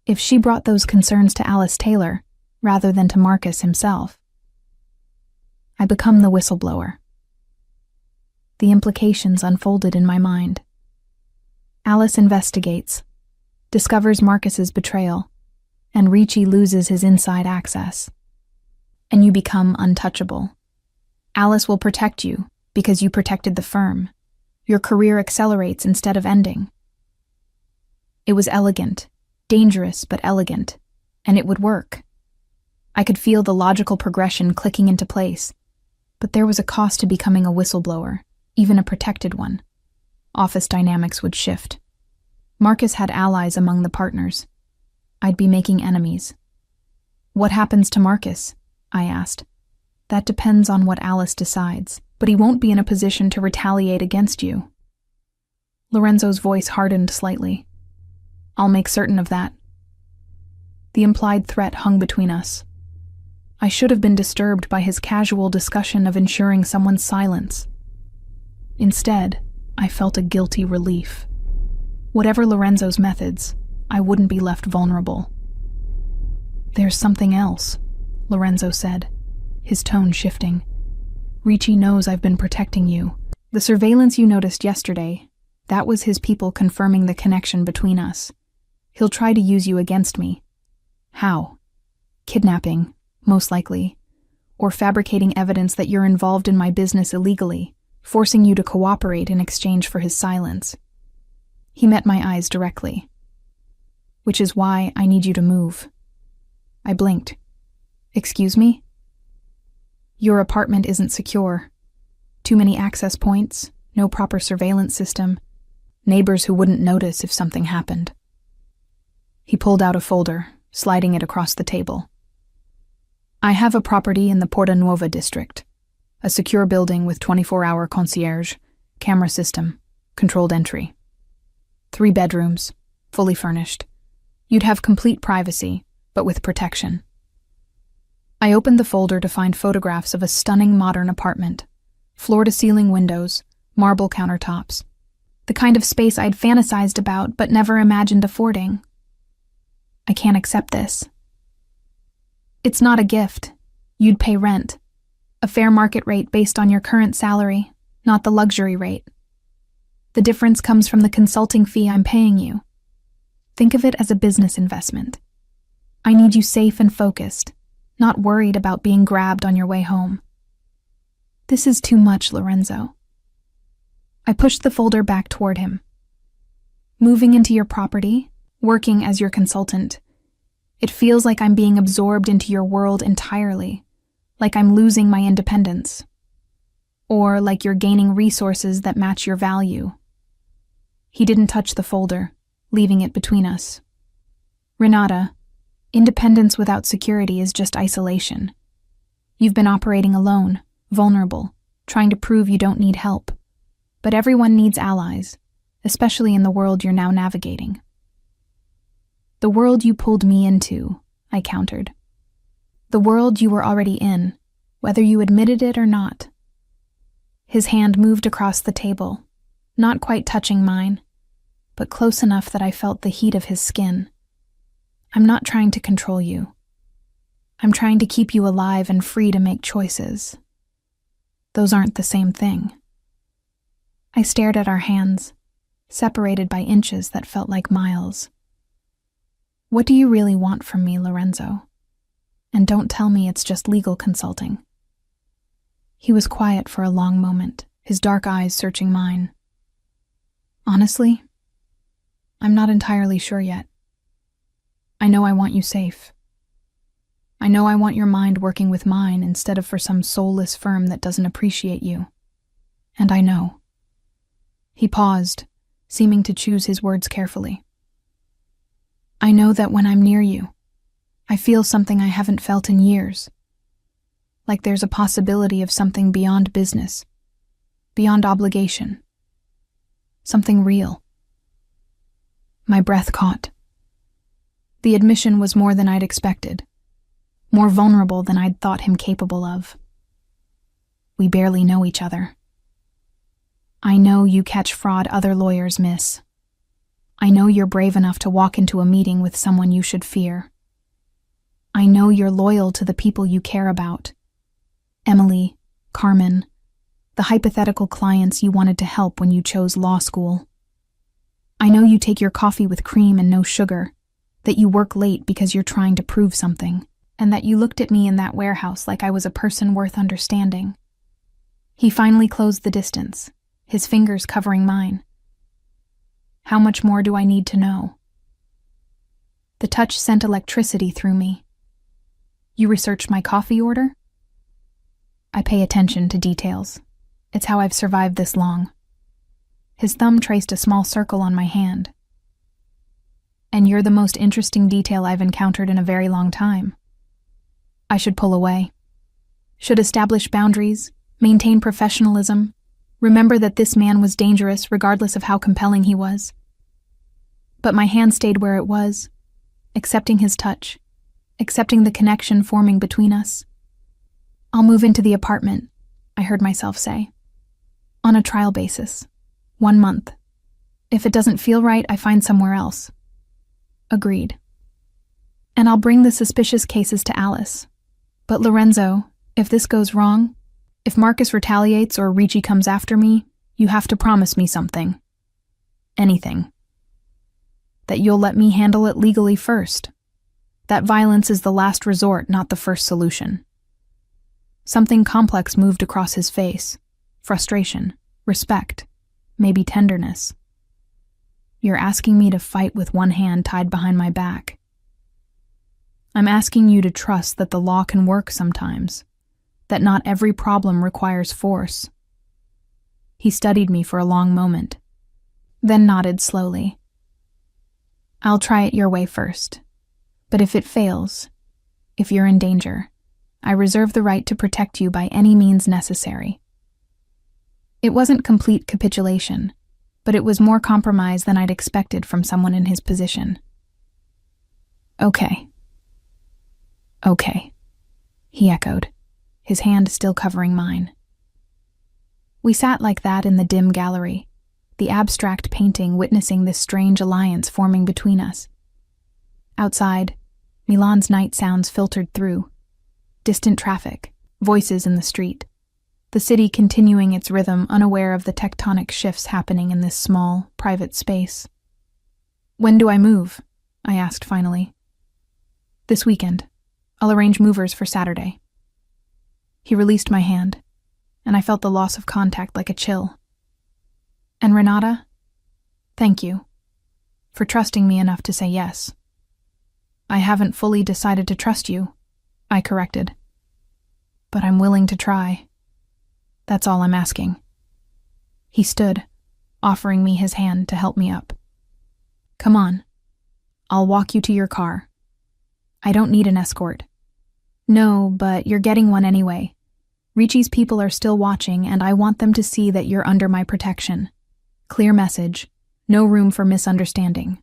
if she brought those concerns to Alice Taylor rather than to Marcus himself, I become the whistleblower. The implications unfolded in my mind. Alice investigates, discovers Marcus's betrayal, and Ricci loses his inside access. And you become untouchable. Alice will protect you because you protected the firm. Your career accelerates instead of ending. It was elegant, dangerous but elegant, and it would work. I could feel the logical progression clicking into place, but there was a cost to becoming a whistleblower, even a protected one. Office dynamics would shift. Marcus had allies among the partners. I'd be making enemies. What happens to Marcus? I asked. That depends on what Alice decides, but he won't be in a position to retaliate against you. Lorenzo's voice hardened slightly. I'll make certain of that. The implied threat hung between us. I should have been disturbed by his casual discussion of ensuring someone's silence. Instead, I felt a guilty relief. Whatever Lorenzo's methods, I wouldn't be left vulnerable. There's something else, Lorenzo said, his tone shifting. Ricci knows I've been protecting you. The surveillance you noticed yesterday, that was his people confirming the connection between us. He'll try to use you against me. How? Kidnapping, most likely. Or fabricating evidence that you're involved in my business illegally, forcing you to cooperate in exchange for his silence. He met my eyes directly. Which is why I need you to move. I blinked. Excuse me? Your apartment isn't secure. Too many access points, no proper surveillance system, neighbors who wouldn't notice if something happened. He pulled out a folder, sliding it across the table. I have a property in the Porta Nuova district, a secure building with 24-hour concierge, camera system, controlled entry. 3 bedrooms, fully furnished. You'd have complete privacy, but with protection. I opened the folder to find photographs of a stunning modern apartment, floor-to-ceiling windows, marble countertops, the kind of space I'd fantasized about but never imagined affording. I can't accept this. It's not a gift. You'd pay rent, a fair market rate based on your current salary, not the luxury rate. The difference comes from the consulting fee I'm paying you. Think of it as a business investment. I need you safe and focused, not worried about being grabbed on your way home. This is too much, Lorenzo. I pushed the folder back toward him. Moving into your property, working as your consultant, it feels like I'm being absorbed into your world entirely, like I'm losing my independence. Or like you're gaining resources that match your value. He didn't touch the folder, leaving it between us. Renata, independence without security is just isolation. You've been operating alone, vulnerable, trying to prove you don't need help. But everyone needs allies, especially in the world you're now navigating. The world you pulled me into, I countered. The world you were already in, whether you admitted it or not. His hand moved across the table, not quite touching mine, but close enough that I felt the heat of his skin. I'm not trying to control you. I'm trying to keep you alive and free to make choices. Those aren't the same thing. I stared at our hands, separated by inches that felt like miles. What do you really want from me, Lorenzo? And don't tell me it's just legal consulting. He was quiet for a long moment, his dark eyes searching mine. Honestly, I'm not entirely sure yet. I know I want you safe. I know I want your mind working with mine instead of for some soulless firm that doesn't appreciate you. And I know. He paused, seeming to choose his words carefully. I know that when I'm near you, I feel something I haven't felt in years. Like there's a possibility of something beyond business, beyond obligation. Something real. My breath caught. The admission was more than I'd expected, more vulnerable than I'd thought him capable of. We barely know each other. I know you catch fraud other lawyers miss. I know you're brave enough to walk into a meeting with someone you should fear. I know you're loyal to the people you care about. Emily, Carmen, the hypothetical clients you wanted to help when you chose law school. I know you take your coffee with cream and no sugar, that you work late because you're trying to prove something, and that you looked at me in that warehouse like I was a person worth understanding. He finally closed the distance, his fingers covering mine. How much more do I need to know? The touch sent electricity through me. You researched my coffee order? I pay attention to details. It's how I've survived this long. His thumb traced a small circle on my hand. And you're the most interesting detail I've encountered in a very long time. I should pull away. Should establish boundaries, maintain professionalism, remember that this man was dangerous regardless of how compelling he was. But my hand stayed where it was, accepting his touch, accepting the connection forming between us. I'll move into the apartment, I heard myself say. On a trial basis. 1 month. If it doesn't feel right, I find somewhere else. Agreed. And I'll bring the suspicious cases to Alice. But Lorenzo, if this goes wrong, if Marcus retaliates or Ricci comes after me, you have to promise me something. Anything. That you'll let me handle it legally first. That violence is the last resort, not the first solution. Something complex moved across his face. Frustration, respect, maybe tenderness. You're asking me to fight with one hand tied behind my back. I'm asking you to trust that the law can work sometimes, that not every problem requires force." He studied me for a long moment, then nodded slowly. "I'll try it your way first, but if it fails, if you're in danger, I reserve the right to protect you by any means necessary." It wasn't complete capitulation, but it was more compromise than I'd expected from someone in his position. "Okay. Okay," he echoed, his hand still covering mine. We sat like that in the dim gallery, the abstract painting witnessing this strange alliance forming between us. Outside, Milan's night sounds filtered through. Distant traffic, voices in the street. The city continuing its rhythm, unaware of the tectonic shifts happening in this small, private space. "When do I move?" I asked finally. "This weekend. I'll arrange movers for Saturday." He released my hand, and I felt the loss of contact like a chill. "And Renata? Thank you for trusting me enough to say yes." "I haven't fully decided to trust you," I corrected. "But I'm willing to try. That's all I'm asking." He stood, offering me his hand to help me up. "Come on. I'll walk you to your car. I don't need an escort." "No, but you're getting one anyway. Ricci's people are still watching, and I want them to see that you're under my protection. Clear message, no room for misunderstanding."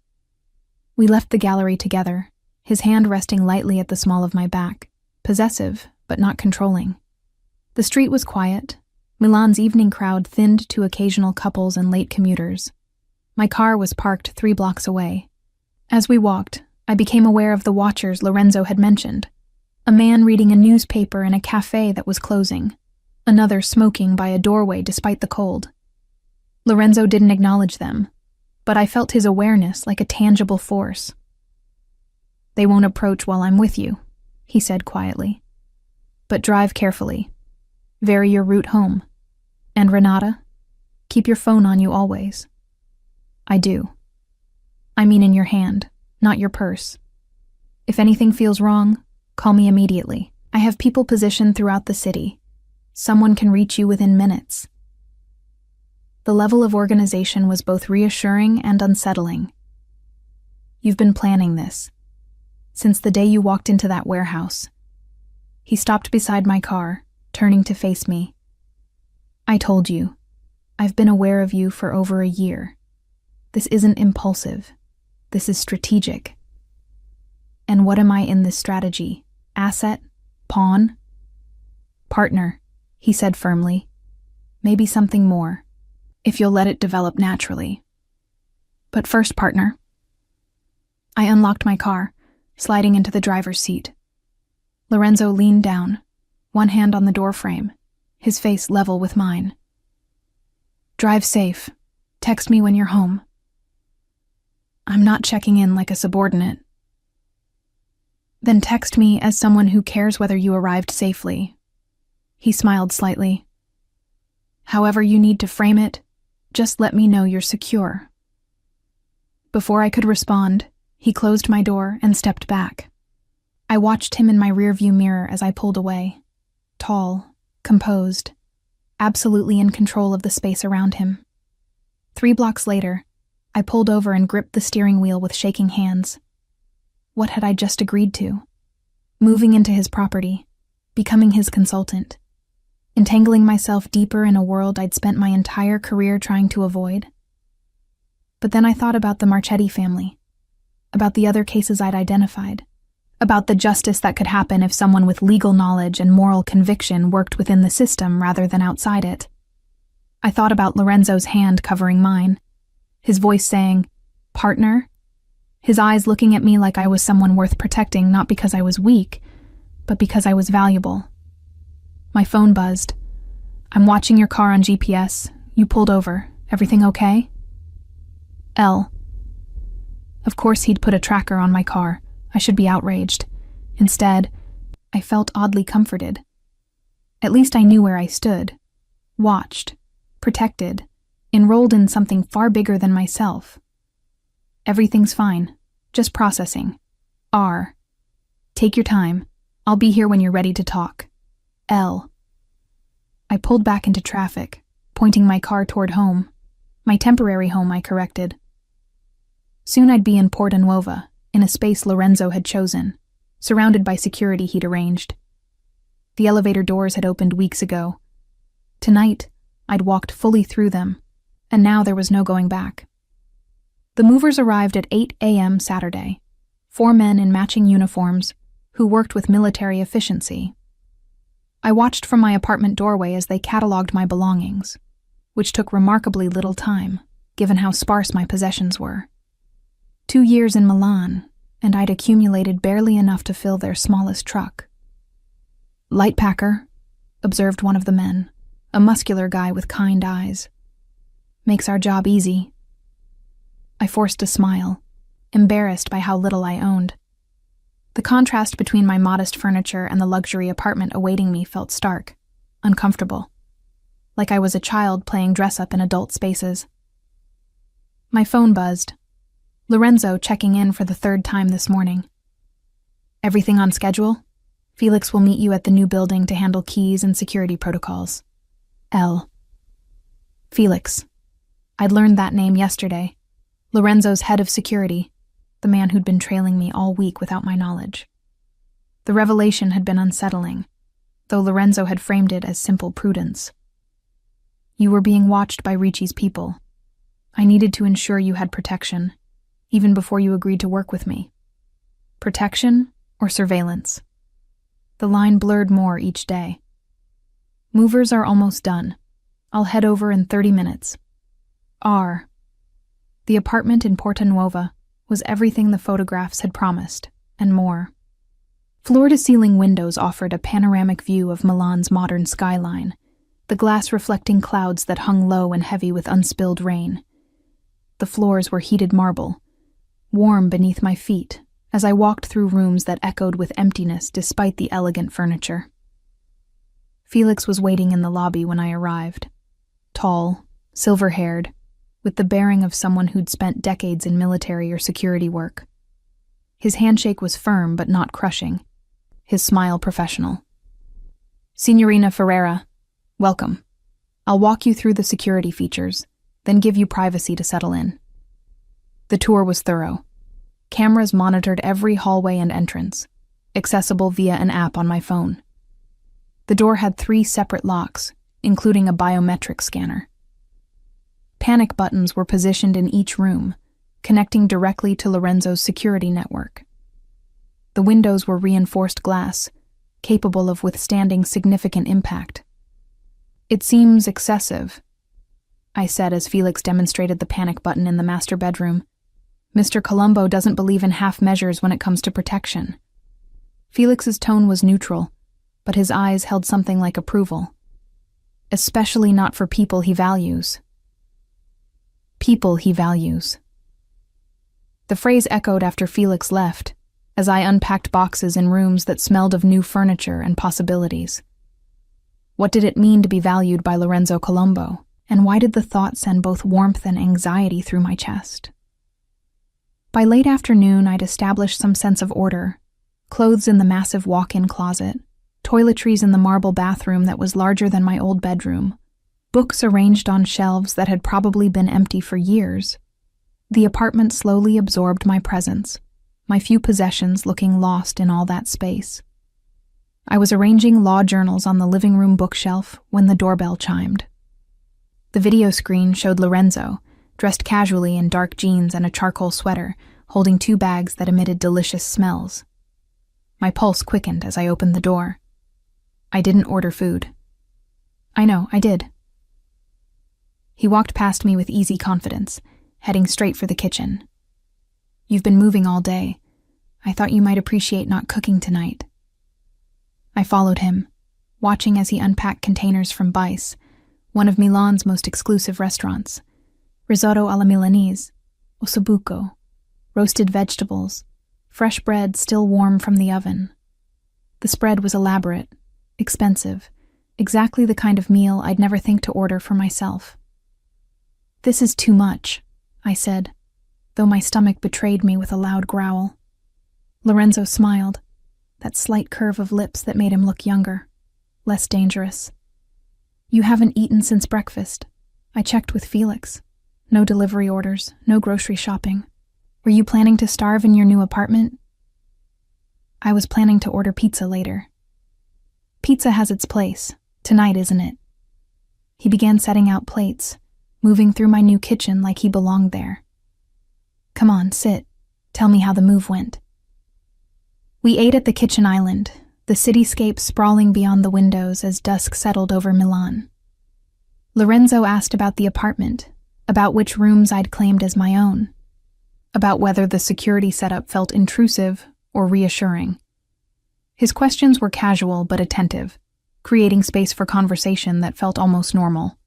We left the gallery together, his hand resting lightly at the small of my back, possessive, but not controlling. The street was quiet. Milan's evening crowd thinned to occasional couples and late commuters. My car was parked 3 blocks away. As we walked, I became aware of the watchers Lorenzo had mentioned. A man reading a newspaper in a cafe that was closing. Another smoking by a doorway despite the cold. Lorenzo didn't acknowledge them, but I felt his awareness like a tangible force. "They won't approach while I'm with you," he said quietly. "But drive carefully. Vary your route home. And Renata, keep your phone on you always." "I do. I mean in your hand, not your purse. If anything feels wrong, call me immediately. I have people positioned throughout the city. Someone can reach you within minutes." The level of organization was both reassuring and unsettling. "You've been planning this. Since the day you walked into that warehouse." He stopped beside my car, turning to face me. "I told you. I've been aware of you for over a year. This isn't impulsive. This is strategic. And what am I in this strategy? Asset? Pawn?" "Partner," he said firmly. "Maybe something more, if you'll let it develop naturally. But first, partner." I unlocked my car, sliding into the driver's seat. Lorenzo leaned down, one hand on the doorframe, his face level with mine. "Drive safe. Text me when you're home." "I'm not checking in like a subordinate." "Then text me as someone who cares whether you arrived safely." He smiled slightly. "However you need to frame it, just let me know you're secure." Before I could respond, he closed my door and stepped back. I watched him in my rearview mirror as I pulled away. Tall, composed, absolutely in control of the space around him. 3 blocks later, I pulled over and gripped the steering wheel with shaking hands. What had I just agreed to? Moving into his property, becoming his consultant, entangling myself deeper in a world I'd spent my entire career trying to avoid. But then I thought about the Marchetti family, about the other cases I'd identified, about the justice that could happen if someone with legal knowledge and moral conviction worked within the system rather than outside it. I thought about Lorenzo's hand covering mine, his voice saying, "Partner?" His eyes looking at me like I was someone worth protecting, not because I was weak, but because I was valuable. My phone buzzed. "I'm watching your car on GPS. You pulled over. Everything okay?" L. Of course he'd put a tracker on my car. I should be outraged. Instead, I felt oddly comforted. At least I knew where I stood. Watched. Protected. Enrolled in something far bigger than myself. "Everything's fine. Just processing. R. Take your time. I'll be here when you're ready to talk. L. I pulled back into traffic, pointing my car toward home. My temporary home, I corrected. Soon I'd be in Porta Nuova, in a space Lorenzo had chosen, surrounded by security he'd arranged. The elevator doors had opened weeks ago. Tonight, I'd walked fully through them, and now there was no going back. The movers arrived at 8 a.m. Saturday, 4 men in matching uniforms who worked with military efficiency. I watched from my apartment doorway as they cataloged my belongings, which took remarkably little time, given how sparse my possessions were. 2 years in Milan, and I'd accumulated barely enough to fill their smallest truck. "Light packer," observed one of the men, a muscular guy with kind eyes. "Makes our job easy." I forced a smile, embarrassed by how little I owned. The contrast between my modest furniture and the luxury apartment awaiting me felt stark, uncomfortable, like I was a child playing dress-up in adult spaces. My phone buzzed. Lorenzo checking in for the 3rd time this morning. "Everything on schedule? Felix will meet you at the new building to handle keys and security protocols." L. Felix. I'd learned that name yesterday. Lorenzo's head of security, the man who'd been trailing me all week without my knowledge. The revelation had been unsettling, though Lorenzo had framed it as simple prudence. "You were being watched by Ricci's people. I needed to ensure you had protection, even before you agreed to work with me. Protection or surveillance?" The line blurred more each day. "Movers are almost done. I'll head over in 30 minutes. R." The apartment in Porta Nuova was everything the photographs had promised, and more. Floor-to-ceiling windows offered a panoramic view of Milan's modern skyline, the glass reflecting clouds that hung low and heavy with unspilled rain. The floors were heated marble, warm beneath my feet as I walked through rooms that echoed with emptiness despite the elegant furniture. Felix was waiting in the lobby when I arrived. Tall, silver-haired, with the bearing of someone who'd spent decades in military or security work. His handshake was firm but not crushing, his smile professional. "Signorina Ferreira, welcome. I'll walk you through the security features, then give you privacy to settle in." The tour was thorough. Cameras monitored every hallway and entrance, accessible via an app on my phone. The door had 3 separate locks, including a biometric scanner. Panic buttons were positioned in each room, connecting directly to Lorenzo's security network. The windows were reinforced glass, capable of withstanding significant impact. "It seems excessive," I said as Felix demonstrated the panic button in the master bedroom. "Mr. Colombo doesn't believe in half measures when it comes to protection." Felix's tone was neutral, but his eyes held something like approval. "Especially not for people he values." People he values. The phrase echoed after Felix left, as I unpacked boxes in rooms that smelled of new furniture and possibilities. What did it mean to be valued by Lorenzo Colombo, and why did the thought send both warmth and anxiety through my chest? By late afternoon, I'd established some sense of order, clothes in the massive walk-in closet, toiletries in the marble bathroom that was larger than my old bedroom, books arranged on shelves that had probably been empty for years. The apartment slowly absorbed my presence, my few possessions looking lost in all that space. I was arranging law journals on the living room bookshelf when the doorbell chimed. The video screen showed Lorenzo, dressed casually in dark jeans and a charcoal sweater, holding 2 bags that emitted delicious smells. My pulse quickened as I opened the door. I didn't order food. "I know, I did." He walked past me with easy confidence, heading straight for the kitchen. "You've been moving all day. I thought you might appreciate not cooking tonight." I followed him, watching as he unpacked containers from Bice, one of Milan's most exclusive restaurants. Risotto alla Milanese, ossobuco, roasted vegetables, fresh bread still warm from the oven. The spread was elaborate, expensive, exactly the kind of meal I'd never think to order for myself. "This is too much," I said, though my stomach betrayed me with a loud growl. Lorenzo smiled. that slight curve of lips that made him look younger, less dangerous. "You haven't eaten since breakfast. I checked with Felix. No delivery orders, no grocery shopping. Were you planning to starve in your new apartment?" "I was planning to order pizza later." "Pizza has its place. Tonight, isn't it?" He began setting out plates, moving through my new kitchen like he belonged there. "Come on, sit. Tell me how the move went." We ate at the kitchen island, the cityscape sprawling beyond the windows as dusk settled over Milan. Lorenzo asked about the apartment, about which rooms I'd claimed as my own, about whether the security setup felt intrusive or reassuring. His questions were casual but attentive, creating space for conversation that felt almost normal.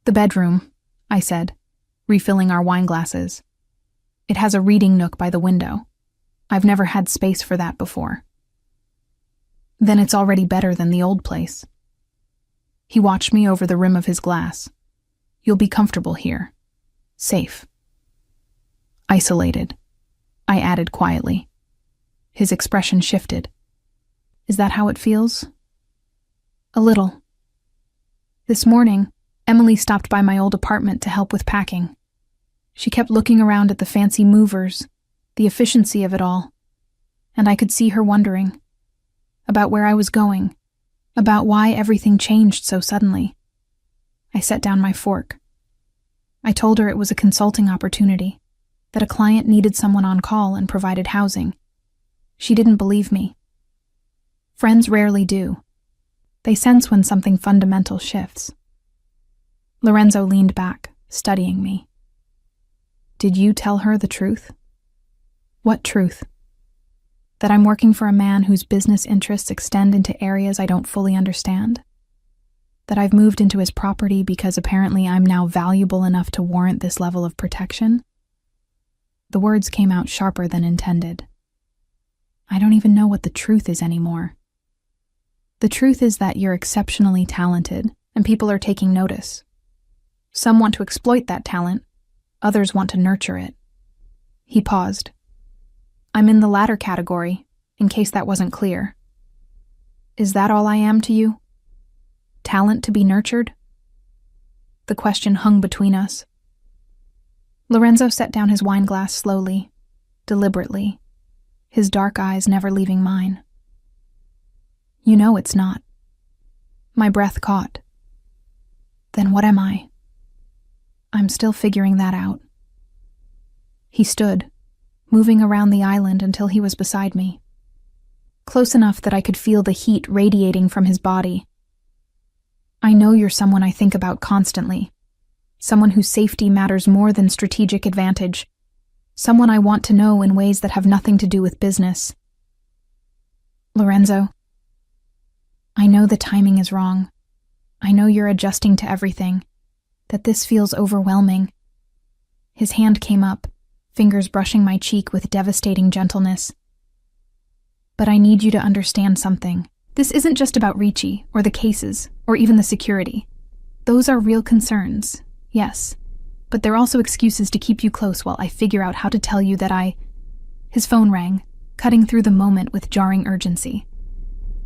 "The bedroom," I said, refilling our wine glasses. "It has a reading nook by the window. I've never had space for that before." "Then it's already better than the old place." He watched me over the rim of his glass. "You'll be comfortable here. Safe. Isolated," I added quietly. His expression shifted. "Is that how it feels?" "A little." This morning, Emily stopped by my old apartment to help with packing. She kept looking around at the fancy movers, the efficiency of it all, and I could see her wondering about where I was going, about why everything changed so suddenly. I set down my fork. I told her it was a consulting opportunity, that a client needed someone on call and provided housing. She didn't believe me. Friends rarely do. They sense when something fundamental shifts. Lorenzo leaned back, studying me. "Did you tell her the truth?" "What truth?" "That I'm working for a man whose business interests extend into areas I don't fully understand? That I've moved into his property because apparently I'm now valuable enough to warrant this level of protection?" The words came out sharper than intended. I don't even know what the truth is anymore. The truth is that you're exceptionally talented, and people are taking notice. Some want to exploit that talent, others want to nurture it. He paused. I'm in the latter category, in case that wasn't clear. Is that all I am to you? Talent to be nurtured? The question hung between us. Lorenzo set down his wine glass slowly, deliberately, his dark eyes never leaving mine. You know it's not. My breath caught. Then what am I? I'm still figuring that out. He stood, moving around the island until he was beside me, close enough that I could feel the heat radiating from his body. I know you're someone I think about constantly, someone whose safety matters more than strategic advantage, someone I want to know in ways that have nothing to do with business. Lorenzo, I know the timing is wrong. I know you're adjusting to everything, that this feels overwhelming. His hand came up, fingers brushing my cheek with devastating gentleness. But I need you to understand something. This isn't just about Ricci, or the cases, or even the security. Those are real concerns, yes. But they're also excuses to keep you close while I figure out how to tell you that His phone rang, cutting through the moment with jarring urgency.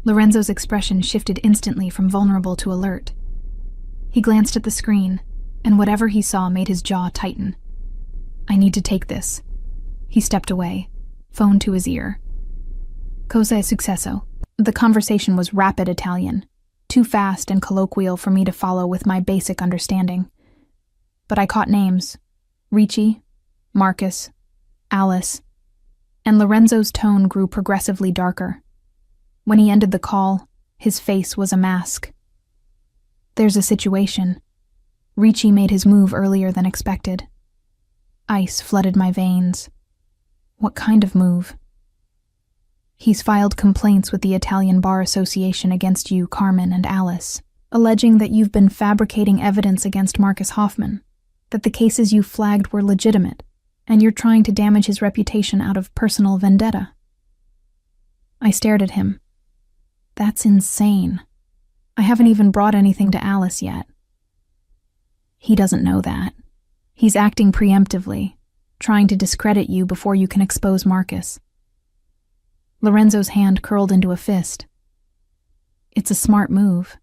Lorenzo's expression shifted instantly from vulnerable to alert. He glanced at the screen, and whatever he saw made his jaw tighten. I need to take this. He stepped away, phone to his ear. Cosa è successo? The conversation was rapid Italian, too fast and colloquial for me to follow with my basic understanding. But I caught names: Ricci, Marcus, Alice, and Lorenzo's tone grew progressively darker. When he ended the call, his face was a mask. There's a situation. Ricci made his move earlier than expected. Ice flooded my veins. What kind of move? He's filed complaints with the Italian Bar Association against you, Carmen, and Alice, alleging that you've been fabricating evidence against Marcus Hoffman, that the cases you flagged were legitimate, and you're trying to damage his reputation out of personal vendetta. I stared at him. That's insane. I haven't even brought anything to Alice yet. He doesn't know that. He's acting preemptively, trying to discredit you before you can expose Marcus. Lorenzo's hand curled into a fist. It's a smart move.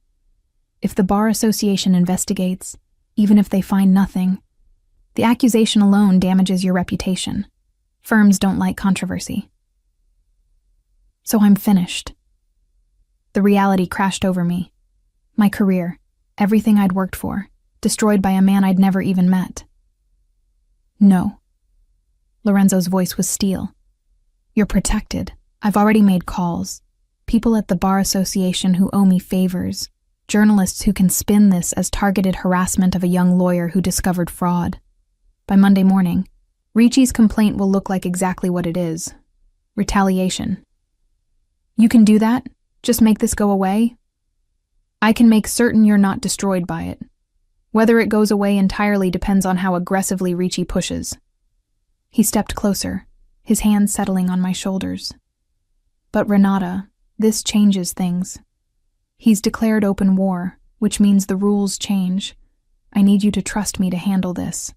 If the bar association investigates, even if they find nothing, the accusation alone damages your reputation. Firms don't like controversy. So I'm finished. The reality crashed over me. My career, everything I'd worked for, destroyed by a man I'd never even met. No. Lorenzo's voice was steel. You're protected. I've already made calls. People at the bar association who owe me favors. Journalists who can spin this as targeted harassment of a young lawyer who discovered fraud. By Monday morning, Ricci's complaint will look like exactly what it is. Retaliation. You can do that? Just make this go away? I can make certain you're not destroyed by it. Whether it goes away entirely depends on how aggressively Ricci pushes. He stepped closer, his hands settling on my shoulders. But Renata, this changes things. He's declared open war, which means the rules change. I need you to trust me to handle this.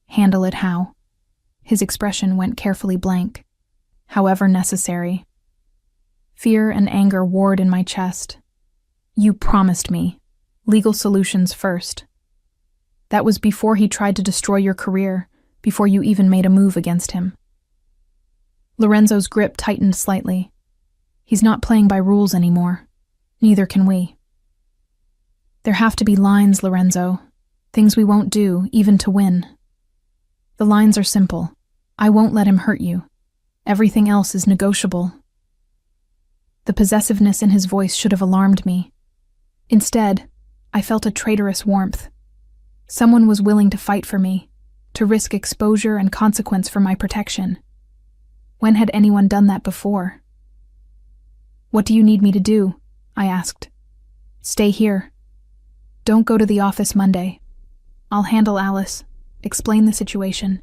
Handle it how? His expression went carefully blank. However necessary. Fear and anger warred in my chest. You promised me. Legal solutions first. That was before he tried to destroy your career, before you even made a move against him. Lorenzo's grip tightened slightly. He's not playing by rules anymore. Neither can we. There have to be lines, Lorenzo. Things we won't do, even to win. The lines are simple. I won't let him hurt you. Everything else is negotiable. The possessiveness in his voice should have alarmed me. Instead, I felt a traitorous warmth. Someone was willing to fight for me, to risk exposure and consequence for my protection. When had anyone done that before? What do you need me to do? I asked. Stay here. Don't go to the office Monday. I'll handle Alice, explain the situation.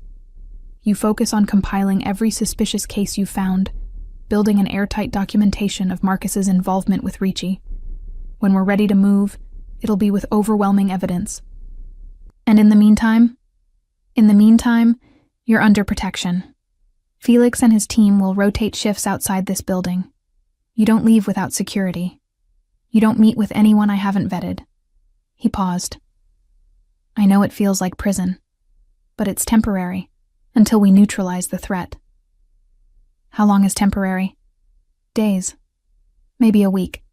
You focus on compiling every suspicious case you found, building an airtight documentation of Marcus's involvement with Ricci. When we're ready to move, it'll be with overwhelming evidence. And in the meantime, you're under protection. Felix and his team will rotate shifts outside this building. You don't leave without security. You don't meet with anyone I haven't vetted. He paused. I know it feels like prison, but it's temporary, until we neutralize the threat. How long is temporary? Days. Maybe a week.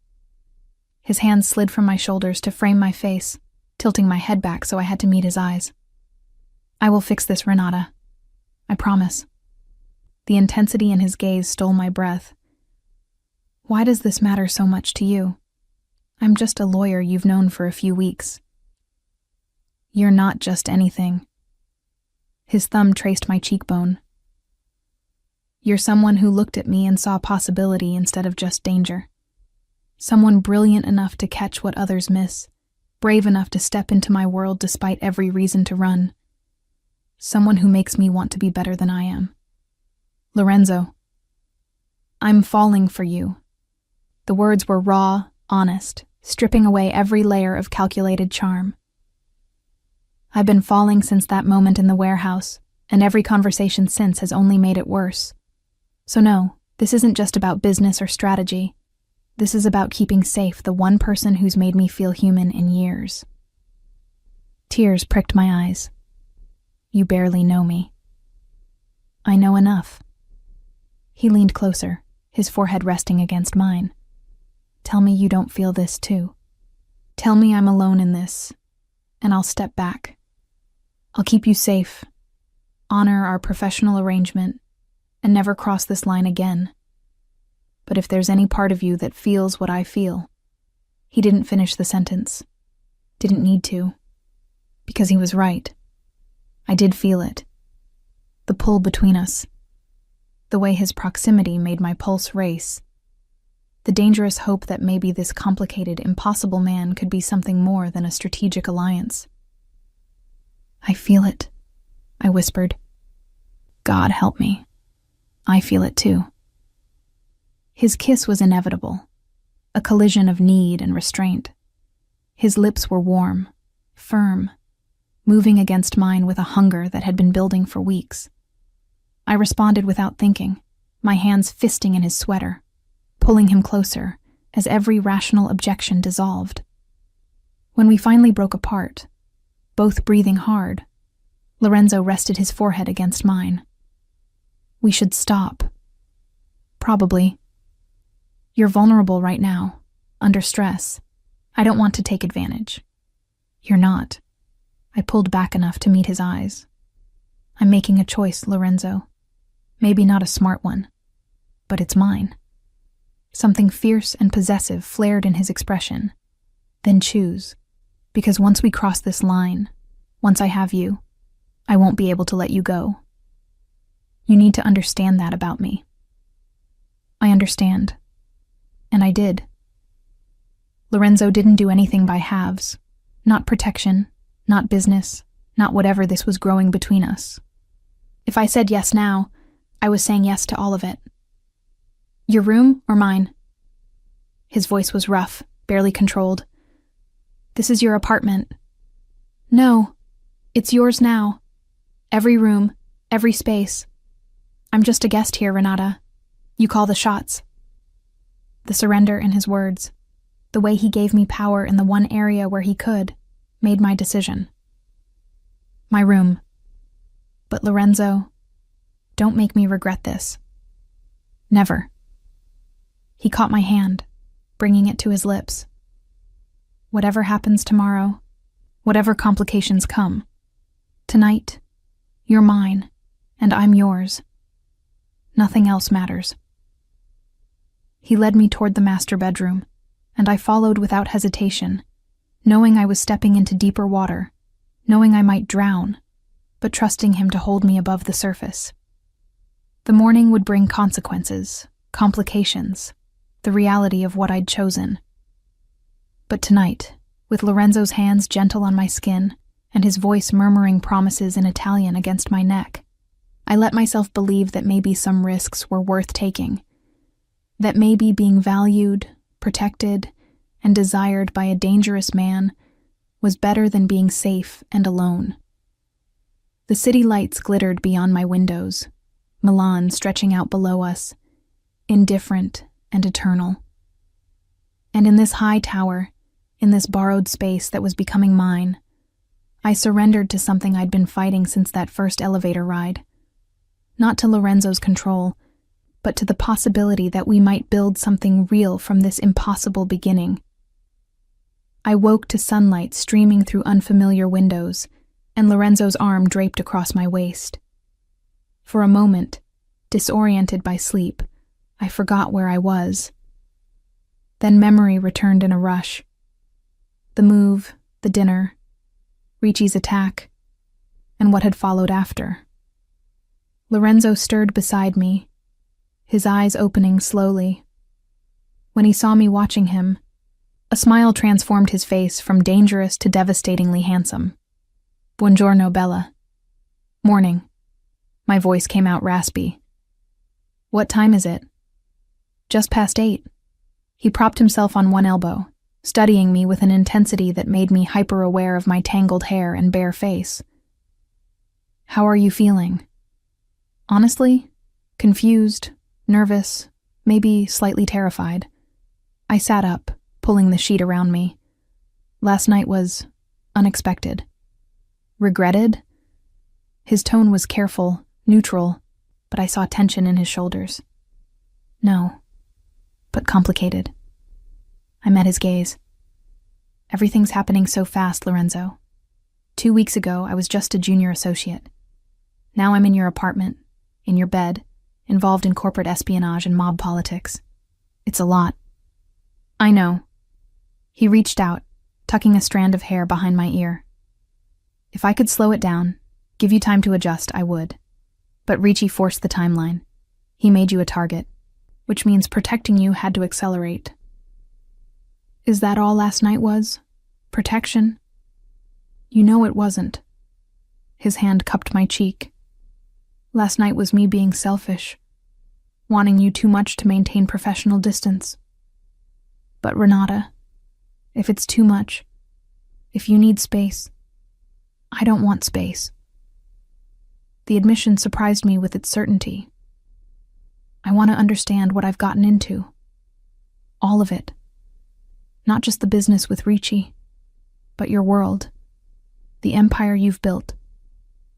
His hands slid from my shoulders to frame my face, tilting my head back so I had to meet his eyes. I will fix this, Renata. I promise. The intensity in his gaze stole my breath. Why does this matter so much to you? I'm just a lawyer you've known for a few weeks. You're not just anything. His thumb traced my cheekbone. You're someone who looked at me and saw possibility instead of just danger. Someone brilliant enough to catch what others miss, brave enough to step into my world despite every reason to run. Someone who makes me want to be better than I am. Lorenzo, I'm falling for you. The words were raw, honest, stripping away every layer of calculated charm. I've been falling since that moment in the warehouse, and every conversation since has only made it worse. So no, this isn't just about business or strategy. This is about keeping safe the one person who's made me feel human in years. Tears pricked my eyes. You barely know me. I know enough. He leaned closer, his forehead resting against mine. Tell me you don't feel this too. Tell me I'm alone in this, and I'll step back. I'll keep you safe, honor our professional arrangement, and never cross this line again. But if there's any part of you that feels what I feel, he didn't finish the sentence. Didn't need to. Because he was right. I did feel it. The pull between us. The way his proximity made my pulse race. The dangerous hope that maybe this complicated, impossible man could be something more than a strategic alliance. I feel it, I whispered. God help me. I feel it too. His kiss was inevitable, a collision of need and restraint. His lips were warm, firm, moving against mine with a hunger that had been building for weeks. I responded without thinking, my hands fisting in his sweater, pulling him closer as every rational objection dissolved. When we finally broke apart, both breathing hard, Lorenzo rested his forehead against mine. We should stop. Probably. You're vulnerable right now, under stress. I don't want to take advantage. You're not. I pulled back enough to meet his eyes. I'm making a choice, Lorenzo. Maybe not a smart one, but it's mine. Something fierce and possessive flared in his expression. Then choose, because once we cross this line, once I have you, I won't be able to let you go. You need to understand that about me. I understand. And I did. Lorenzo didn't do anything by halves. Not protection, not business, not whatever this was growing between us. If I said yes now, I was saying yes to all of it. Your room or mine? His voice was rough, barely controlled. This is your apartment. No, it's yours now. Every room, every space. I'm just a guest here, Renata. You call the shots. The surrender in his words, the way he gave me power in the one area where he could, made my decision. My room. But Lorenzo, don't make me regret this. Never. He caught my hand, bringing it to his lips. Whatever happens tomorrow, whatever complications come, tonight, you're mine, and I'm yours. Nothing else matters. He led me toward the master bedroom, and I followed without hesitation, knowing I was stepping into deeper water, knowing I might drown, but trusting him to hold me above the surface. The morning would bring consequences, complications, the reality of what I'd chosen. But tonight, with Lorenzo's hands gentle on my skin and his voice murmuring promises in Italian against my neck, I let myself believe that maybe some risks were worth taking, that maybe being valued, protected, and desired by a dangerous man was better than being safe and alone. The city lights glittered beyond my windows, Milan stretching out below us, indifferent and eternal. And in this high tower, in this borrowed space that was becoming mine, I surrendered to something I'd been fighting since that first elevator ride. Not to Lorenzo's control, but to the possibility that we might build something real from this impossible beginning. I woke to sunlight streaming through unfamiliar windows, and Lorenzo's arm draped across my waist. For a moment, disoriented by sleep, I forgot where I was. Then memory returned in a rush. The move, the dinner, Ricci's attack, and what had followed after. Lorenzo stirred beside me, his eyes opening slowly. When he saw me watching him, a smile transformed his face from dangerous to devastatingly handsome. Buongiorno, Bella. Morning. My voice came out raspy. What time is it? Just past 8. He propped himself on one elbow, studying me with an intensity that made me hyper-aware of my tangled hair and bare face. How are you feeling? Honestly, confused, nervous, maybe slightly terrified. I sat up, pulling the sheet around me. Last night was unexpected. Regretted? His tone was careful, neutral, but I saw tension in his shoulders. No, but complicated. I met his gaze. Everything's happening so fast, Lorenzo. 2 weeks ago, I was just a junior associate. Now I'm in your apartment, in your bed, involved in corporate espionage and mob politics. It's a lot. I know. He reached out, tucking a strand of hair behind my ear. If I could slow it down, give you time to adjust, I would. But Ricci forced the timeline. He made you a target, which means protecting you had to accelerate. Is that all last night was? Protection? You know it wasn't. His hand cupped my cheek. Last night was me being selfish, wanting you too much to maintain professional distance. But Renata, if it's too much, if you need space, I don't want space. The admission surprised me with its certainty. I want to understand what I've gotten into. All of it. Not just the business with Ricci, but your world. The empire you've built.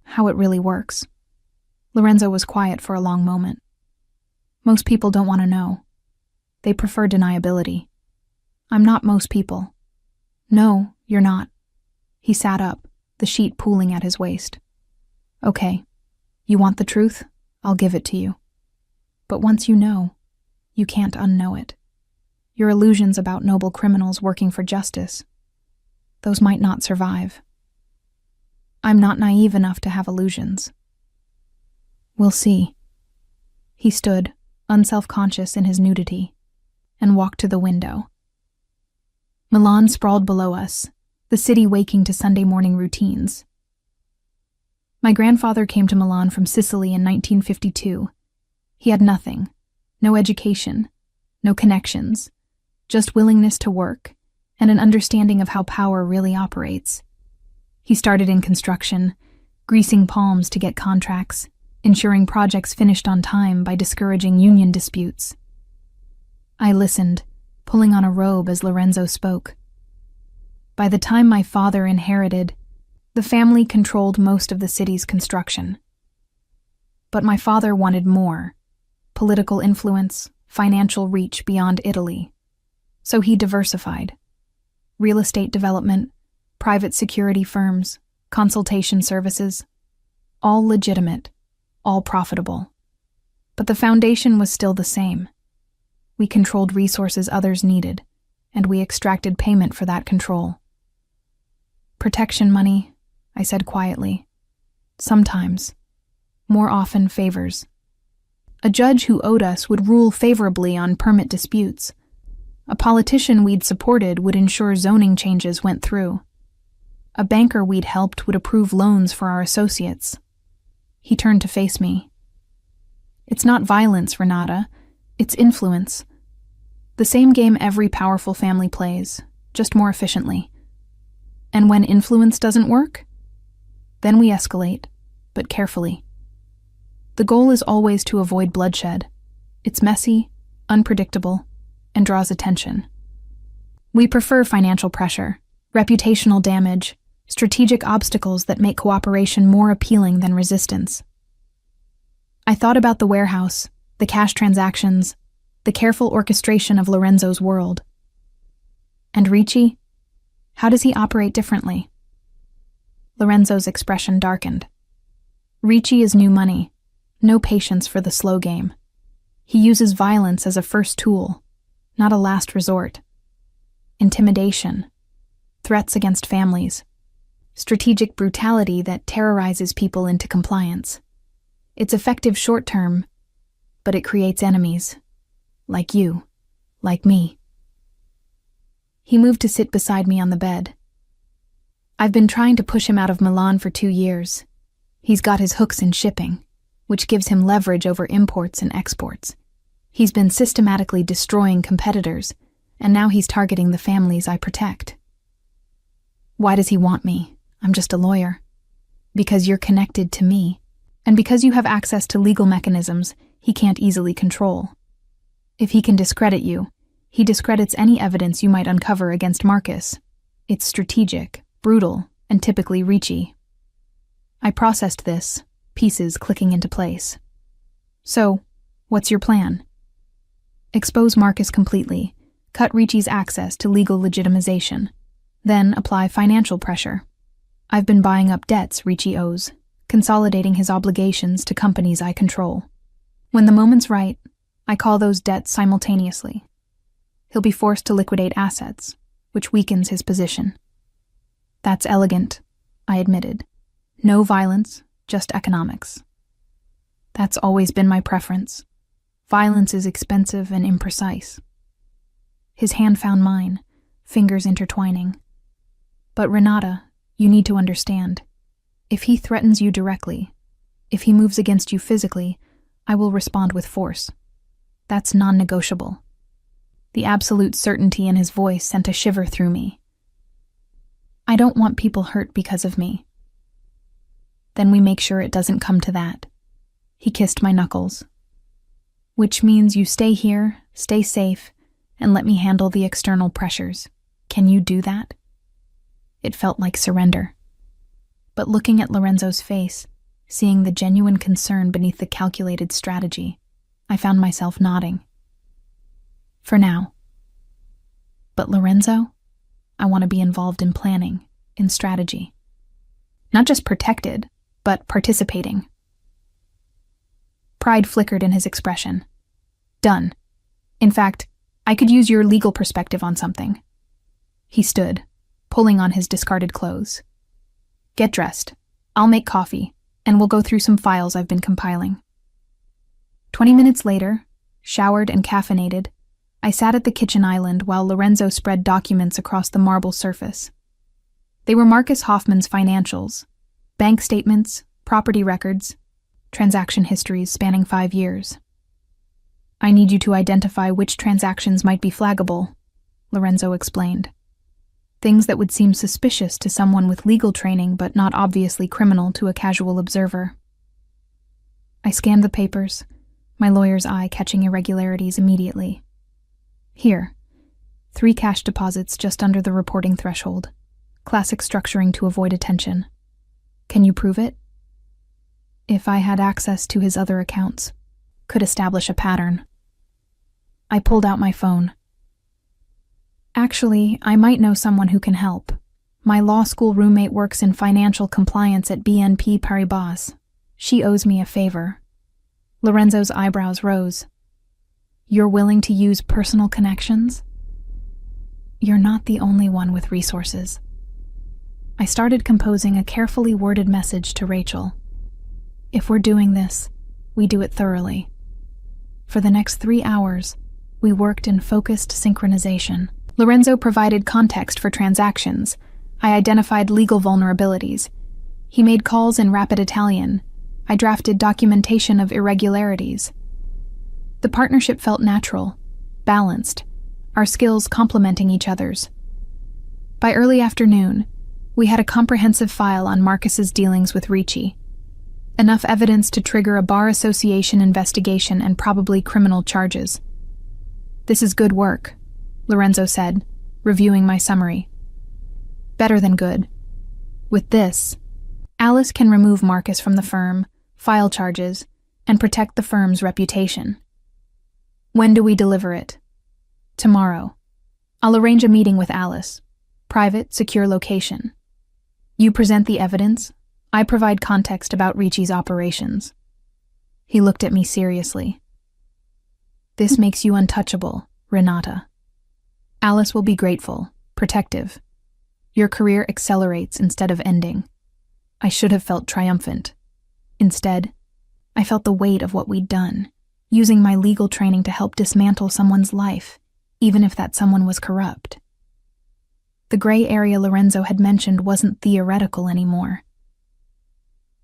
How it really works. Lorenzo was quiet for a long moment. Most people don't want to know. They prefer deniability. I'm not most people. No, you're not. He sat up, the sheet pooling at his waist. Okay, you want the truth? I'll give it to you. But once you know, you can't unknow it. Your illusions about noble criminals working for justice, those might not survive. I'm not naive enough to have illusions. We'll see. He stood, unself-conscious in his nudity, and walked to the window. Milan sprawled below us, the city waking to Sunday morning routines. My grandfather came to Milan from Sicily in 1952. He had nothing, no education, no connections, just willingness to work and an understanding of how power really operates. He started in construction, greasing palms to get contracts, ensuring projects finished on time by discouraging union disputes. I listened, pulling on a robe as Lorenzo spoke. By the time my father inherited, the family controlled most of the city's construction. But my father wanted more: political influence, financial reach beyond Italy. So he diversified. Real estate development, private security firms, consultation services, all legitimate, all profitable. But the foundation was still the same. We controlled resources others needed, and we extracted payment for that control. Protection money, I said quietly. Sometimes. More often favors. A judge who owed us would rule favorably on permit disputes. A politician we'd supported would ensure zoning changes went through. A banker we'd helped would approve loans for our associates. He turned to face me. It's not violence, Renata. It's influence. The same game every powerful family plays, just more efficiently. And when influence doesn't work, then we escalate, but carefully. The goal is always to avoid bloodshed. It's messy, unpredictable, and draws attention. We prefer financial pressure, reputational damage, strategic obstacles that make cooperation more appealing than resistance. I thought about the warehouse, the cash transactions, the careful orchestration of Lorenzo's world. And Ricci? How does he operate differently? Lorenzo's expression darkened. Ricci is new money, no patience for the slow game. He uses violence as a first tool, not a last resort. Intimidation, threats against families, strategic brutality that terrorizes people into compliance. It's effective short-term, but it creates enemies. Like you, like me. He moved to sit beside me on the bed. I've been trying to push him out of Milan for 2 years. He's got his hooks in shipping, which gives him leverage over imports and exports. He's been systematically destroying competitors, and now he's targeting the families I protect. Why does he want me? I'm just a lawyer. Because you're connected to me, and because you have access to legal mechanisms he can't easily control. If he can discredit you, he discredits any evidence you might uncover against Marcus. It's strategic, brutal, and typically Ricci. I processed this, pieces clicking into place. So, what's your plan? Expose Marcus completely, cut Ricci's access to legal legitimization, then apply financial pressure. I've been buying up debts Ricci owes, consolidating his obligations to companies I control. When the moment's right, I call those debts simultaneously. He'll be forced to liquidate assets, which weakens his position. That's elegant, I admitted. No violence, just economics. That's always been my preference. Violence is expensive and imprecise. His hand found mine, fingers intertwining. But Renata, you need to understand. If he threatens you directly, if he moves against you physically, I will respond with force. That's non-negotiable. The absolute certainty in his voice sent a shiver through me. I don't want people hurt because of me. Then we make sure it doesn't come to that. He kissed my knuckles. which means you stay here, stay safe, and let me handle the external pressures. Can you do that?" It felt like surrender. But looking at Lorenzo's face, seeing the genuine concern beneath the calculated strategy, I found myself nodding. For now. But Lorenzo, I want to be involved in planning, in strategy. Not just protected, but participating. Pride flickered in his expression. Done. In fact, I could use your legal perspective on something. He stood, pulling on his discarded clothes. Get dressed. I'll make coffee, and we'll go through some files I've been compiling. 20 minutes later, showered and caffeinated, I sat at the kitchen island while Lorenzo spread documents across the marble surface. They were Marcus Hoffman's financials, bank statements, property records, transaction histories spanning 5 years. "I need you to identify which transactions might be flaggable," Lorenzo explained. "Things that would seem suspicious to someone with legal training but not obviously criminal to a casual observer." I scanned the papers, my lawyer's eye catching irregularities immediately. Here, 3 cash deposits just under the reporting threshold. Classic structuring to avoid attention. Can you prove it? If I had access to his other accounts, could establish a pattern. I pulled out my phone. Actually, I might know someone who can help. My law school roommate works in financial compliance at BNP Paribas. She owes me a favor. Lorenzo's eyebrows rose. You're willing to use personal connections? You're not the only one with resources. I started composing a carefully worded message to Rachel. If we're doing this, we do it thoroughly. For the next 3 hours, we worked in focused synchronization. Lorenzo provided context for transactions. I identified legal vulnerabilities. He made calls in rapid Italian. I drafted documentation of irregularities. The partnership felt natural, balanced, our skills complementing each other's. By early afternoon, we had a comprehensive file on Marcus's dealings with Ricci. Enough evidence to trigger a bar association investigation and probably criminal charges. "This is good work," Lorenzo said, reviewing my summary. "Better than good. With this, Alice can remove Marcus from the firm, file charges, and protect the firm's reputation. When do we deliver it? Tomorrow. I'll arrange a meeting with Alice. Private, secure location. You present the evidence. I provide context about Ricci's operations." He looked at me seriously. "This makes you untouchable, Renata. Alice will be grateful, protective. Your career accelerates instead of ending." I should have felt triumphant. Instead, I felt the weight of what we'd done, using my legal training to help dismantle someone's life, even if that someone was corrupt. The gray area Lorenzo had mentioned wasn't theoretical anymore.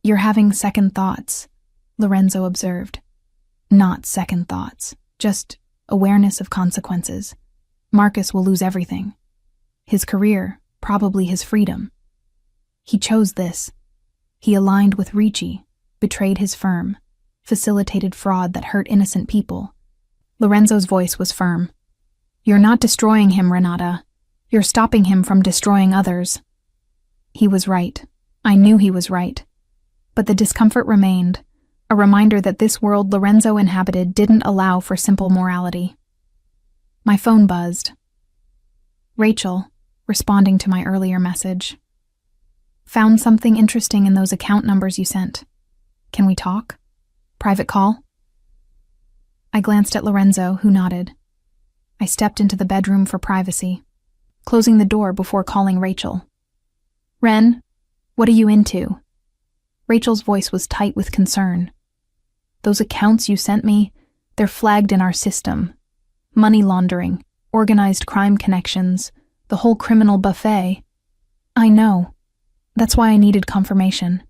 "You're having second thoughts," Lorenzo observed. "Not second thoughts, just awareness of consequences. Marcus will lose everything. His career, probably his freedom. He chose this. He aligned with Ricci, betrayed his firm, facilitated fraud that hurt innocent people." Lorenzo's voice was firm. "You're not destroying him, Renata. You're stopping him from destroying others." He was right. I knew he was right. But the discomfort remained, a reminder that this world Lorenzo inhabited didn't allow for simple morality. My phone buzzed. Rachel, responding to my earlier message. "Found something interesting in those account numbers you sent. Can we talk? Private call?" I glanced at Lorenzo, who nodded. I stepped into the bedroom for privacy, closing the door before calling Rachel. "Ren, what are you into?" Rachel's voice was tight with concern. "Those accounts you sent me, they're flagged in our system. Money laundering, organized crime connections, the whole criminal buffet." "I know. That's why I needed confirmation."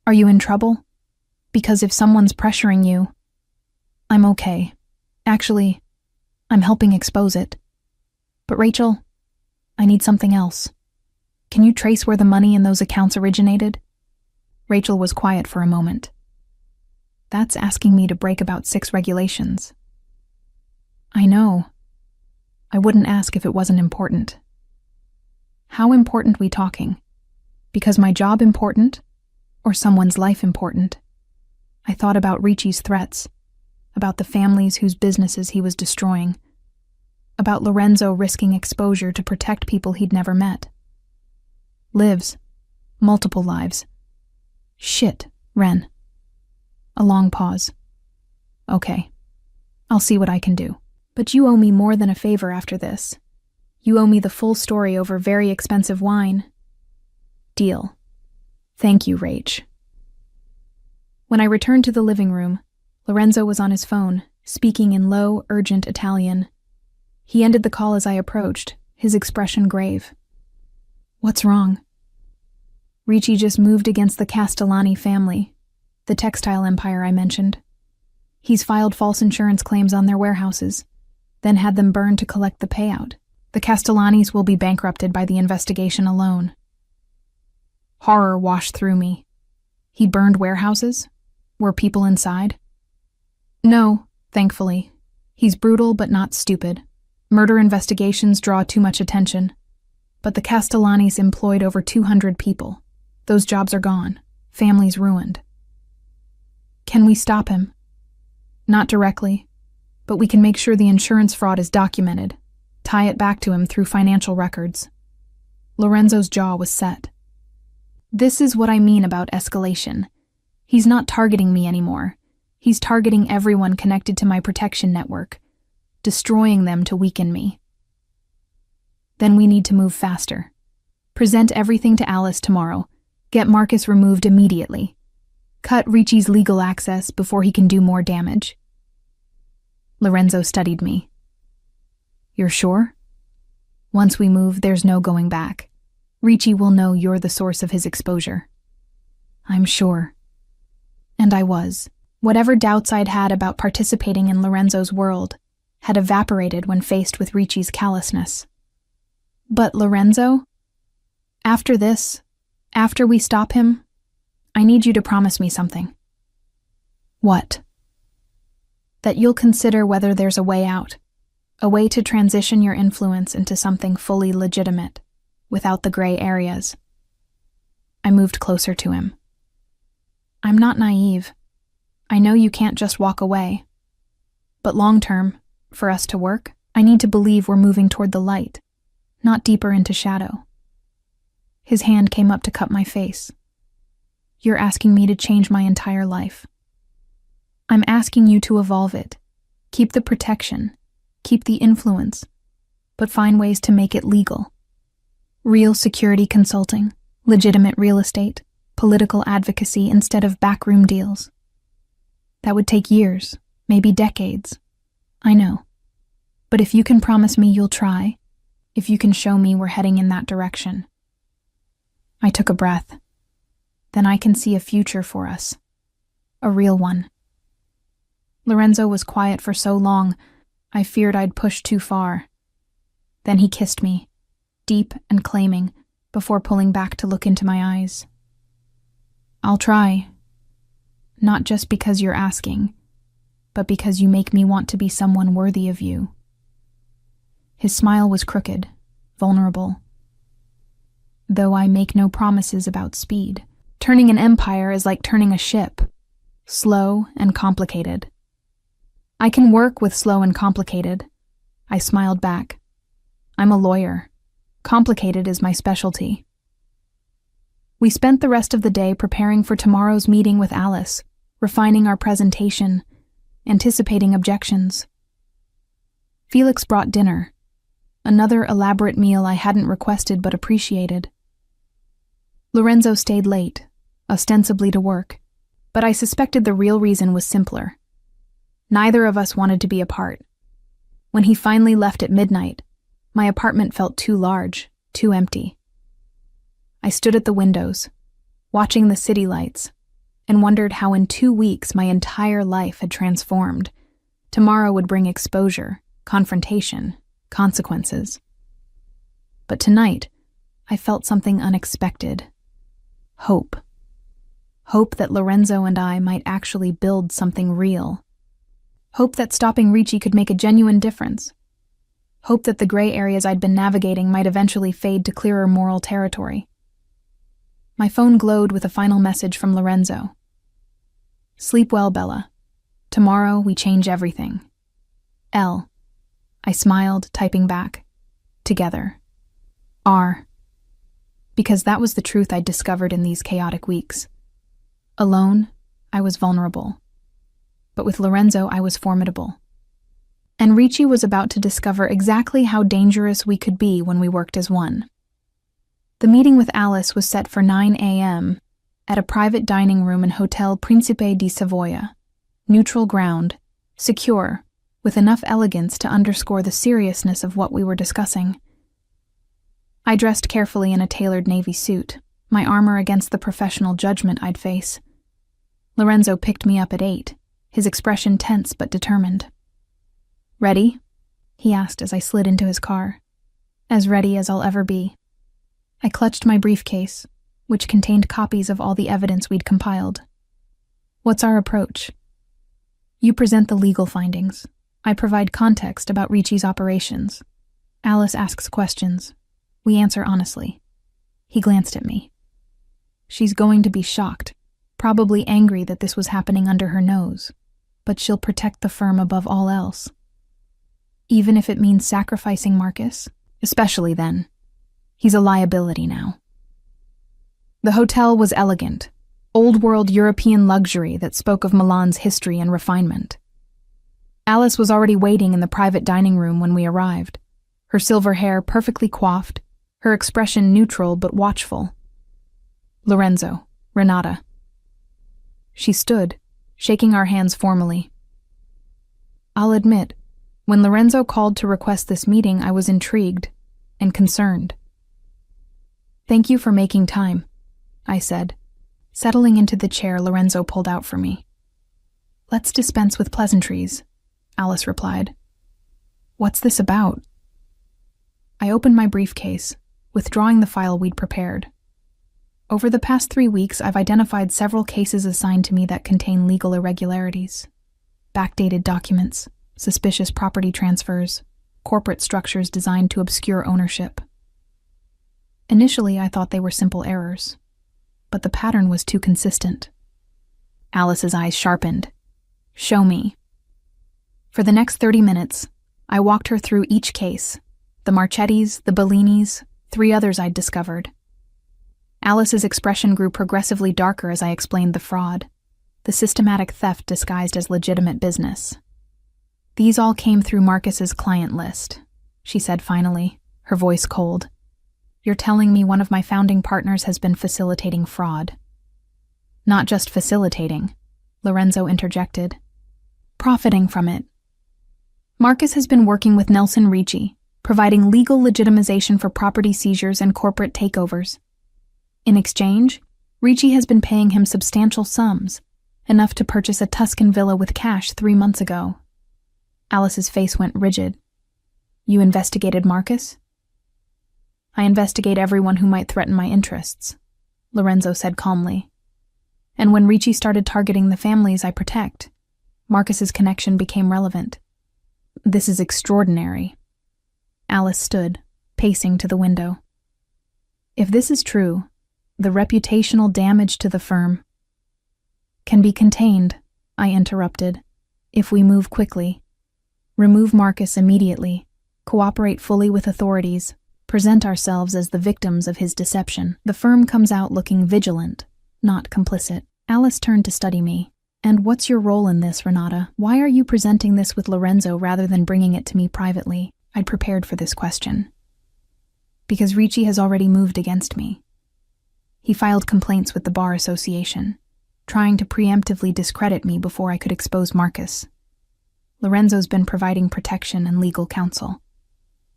"Are you in trouble? Because if someone's pressuring you..." "I'm okay. Actually, I'm helping expose it. But Rachel, I need something else. Can you trace where the money in those accounts originated?" Rachel was quiet for a moment. That's asking me to break about 6 regulations. I know. I wouldn't ask if it wasn't important. How important we talking? Because my job important? Or someone's life important? I thought about Ricci's threats, about the families whose businesses he was destroying, about Lorenzo risking exposure to protect people he'd never met. Lives. Multiple lives. Shit, Ren. A long pause. Okay. I'll see what I can do. But you owe me more than a favor after this. You owe me the full story over very expensive wine. Deal. Thank you, Rach. When I returned to the living room, Lorenzo was on his phone, speaking in low, urgent Italian. He ended the call as I approached, his expression grave. What's wrong? Ricci just moved against the Castellani family, the textile empire I mentioned. He's filed false insurance claims on their warehouses, then had them burned to collect the payout. The Castellanis will be bankrupted by the investigation alone. Horror washed through me. He burned warehouses? Were people inside? No, thankfully. He's brutal but not stupid. Murder investigations draw too much attention. But the Castellanis employed over 200 people. Those jobs are gone. Families ruined. Can we stop him? Not directly, but we can make sure the insurance fraud is documented, tie it back to him through financial records. Lorenzo's jaw was set. This is what I mean about escalation. He's not targeting me anymore. He's targeting everyone connected to my protection network, destroying them to weaken me. Then we need to move faster. Present everything to Alice tomorrow. Get Marcus removed immediately. Cut Ricci's legal access before he can do more damage. Lorenzo studied me. You're sure? Once we move, there's no going back. Ricci will know you're the source of his exposure. I'm sure. And I was. Whatever doubts I'd had about participating in Lorenzo's world had evaporated when faced with Ricci's callousness. But Lorenzo? After this, after we stop him, I need you to promise me something. What? That you'll consider whether there's a way out, a way to transition your influence into something fully legitimate, without the gray areas. I moved closer to him. I'm not naive. I know you can't just walk away. But long term, for us to work, I need to believe we're moving toward the light, not deeper into shadow. His hand came up to cup my face. You're asking me to change my entire life. I'm asking you to evolve it. Keep the protection, keep the influence, but find ways to make it legal. Real security consulting, legitimate real estate, political advocacy instead of backroom deals. That would take years, maybe decades. I know. But if you can promise me you'll try, if you can show me we're heading in that direction. I took a breath. Then I can see a future for us. A real one. Lorenzo was quiet for so long, I feared I'd pushed too far. Then he kissed me, deep and claiming, before pulling back to look into my eyes. I'll try. Not just because you're asking, but because you make me want to be someone worthy of you. His smile was crooked, vulnerable. Though I make no promises about speed, turning an empire is like turning a ship, slow and complicated. I can work with slow and complicated. I smiled back. I'm a lawyer. Complicated is my specialty. We spent the rest of the day preparing for tomorrow's meeting with Alice, refining our presentation, anticipating objections. Felix brought dinner, another elaborate meal I hadn't requested but appreciated. Lorenzo stayed late, ostensibly to work, but I suspected the real reason was simpler. Neither of us wanted to be apart. When he finally left at midnight, my apartment felt too large, too empty. I stood at the windows, watching the city lights, and wondered how in 2 weeks my entire life had transformed. Tomorrow would bring exposure, confrontation, consequences. But tonight, I felt something unexpected. Hope. Hope that Lorenzo and I might actually build something real. Hope that stopping Ricci could make a genuine difference. Hope that the gray areas I'd been navigating might eventually fade to clearer moral territory. My phone glowed with a final message from Lorenzo. "Sleep well, Bella. Tomorrow we change everything. L." I smiled, typing back. "Together. R." Because that was the truth I'd discovered in these chaotic weeks. Alone, I was vulnerable. But with Lorenzo, I was formidable. And Ricci was about to discover exactly how dangerous we could be when we worked as one. The meeting with Alice was set for 9 a.m. at a private dining room in Hotel Principe di Savoia. Neutral ground, secure, with enough elegance to underscore the seriousness of what we were discussing. I dressed carefully in a tailored navy suit, my armor against the professional judgment I'd face. Lorenzo picked me up at 8, his expression tense but determined. "Ready?" he asked as I slid into his car. "As ready as I'll ever be." I clutched my briefcase, which contained copies of all the evidence we'd compiled. "What's our approach?" "You present the legal findings. I provide context about Ricci's operations. Alice asks questions. We answer honestly." He glanced at me. "She's going to be shocked, probably angry that this was happening under her nose, but she'll protect the firm above all else. Even if it means sacrificing Marcus, especially then. He's a liability now." The hotel was elegant, old-world European luxury that spoke of Milan's history and refinement. Alice was already waiting in the private dining room when we arrived, her silver hair perfectly coiffed, her expression neutral but watchful. "Lorenzo, Renata." She stood, shaking our hands formally. I'll admit, when Lorenzo called to request this meeting, I was intrigued and concerned. "Thank you for making time," I said, settling into the chair Lorenzo pulled out for me. "Let's dispense with pleasantries," Alice replied. "What's this about?" I opened my briefcase, withdrawing the file we'd prepared. Over the past 3 weeks, I've identified several cases assigned to me that contain legal irregularities. Backdated documents, suspicious property transfers, corporate structures designed to obscure ownership. Initially, I thought they were simple errors, but the pattern was too consistent. Alice's eyes sharpened. "Show me." For the next 30 minutes, I walked her through each case, the Marchettis, the Bellinis, 3 others I'd discovered. Alice's expression grew progressively darker as I explained the fraud, the systematic theft disguised as legitimate business. "These all came through Marcus's client list," she said finally, her voice cold. "You're telling me one of my founding partners has been facilitating fraud." "Not just facilitating," Lorenzo interjected. "Profiting from it. Marcus has been working with Nelson Ricci, providing legal legitimization for property seizures and corporate takeovers. In exchange, Ricci has been paying him substantial sums, enough to purchase a Tuscan villa with cash 3 months ago." Alice's face went rigid. "You investigated Marcus?" "I investigate everyone who might threaten my interests," Lorenzo said calmly. "And when Ricci started targeting the families I protect, Marcus's connection became relevant. This is extraordinary." Alice stood, pacing to the window. "If this is true, the reputational damage to the firm can be contained," I interrupted, "if we move quickly. Remove Marcus immediately, cooperate fully with authorities, present ourselves as the victims of his deception. The firm comes out looking vigilant, not complicit." Alice turned to study me. "And what's your role in this, Renata? Why are you presenting this with Lorenzo rather than bringing it to me privately?" I'd prepared for this question. "Because Ricci has already moved against me. He filed complaints with the Bar Association, trying to preemptively discredit me before I could expose Marcus. Lorenzo's been providing protection and legal counsel."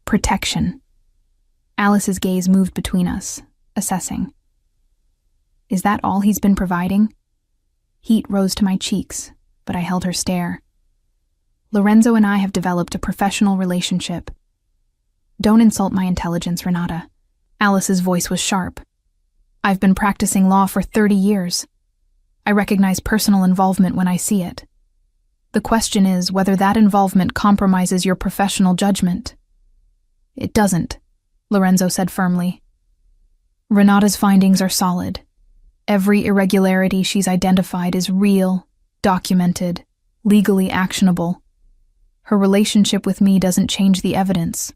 "Protection." Alice's gaze moved between us, assessing. "Is that all he's been providing?" Heat rose to my cheeks, but I held her stare. "Lorenzo and I have developed a professional relationship. Don't insult my intelligence, Renata." Alice's voice was sharp. "I've been practicing law for 30 years. I recognize personal involvement when I see it. The question is whether that involvement compromises your professional judgment. It doesn't, Lorenzo said firmly. Renata's findings are solid. Every irregularity she's identified is real, documented, legally actionable. Her relationship with me doesn't change the evidence.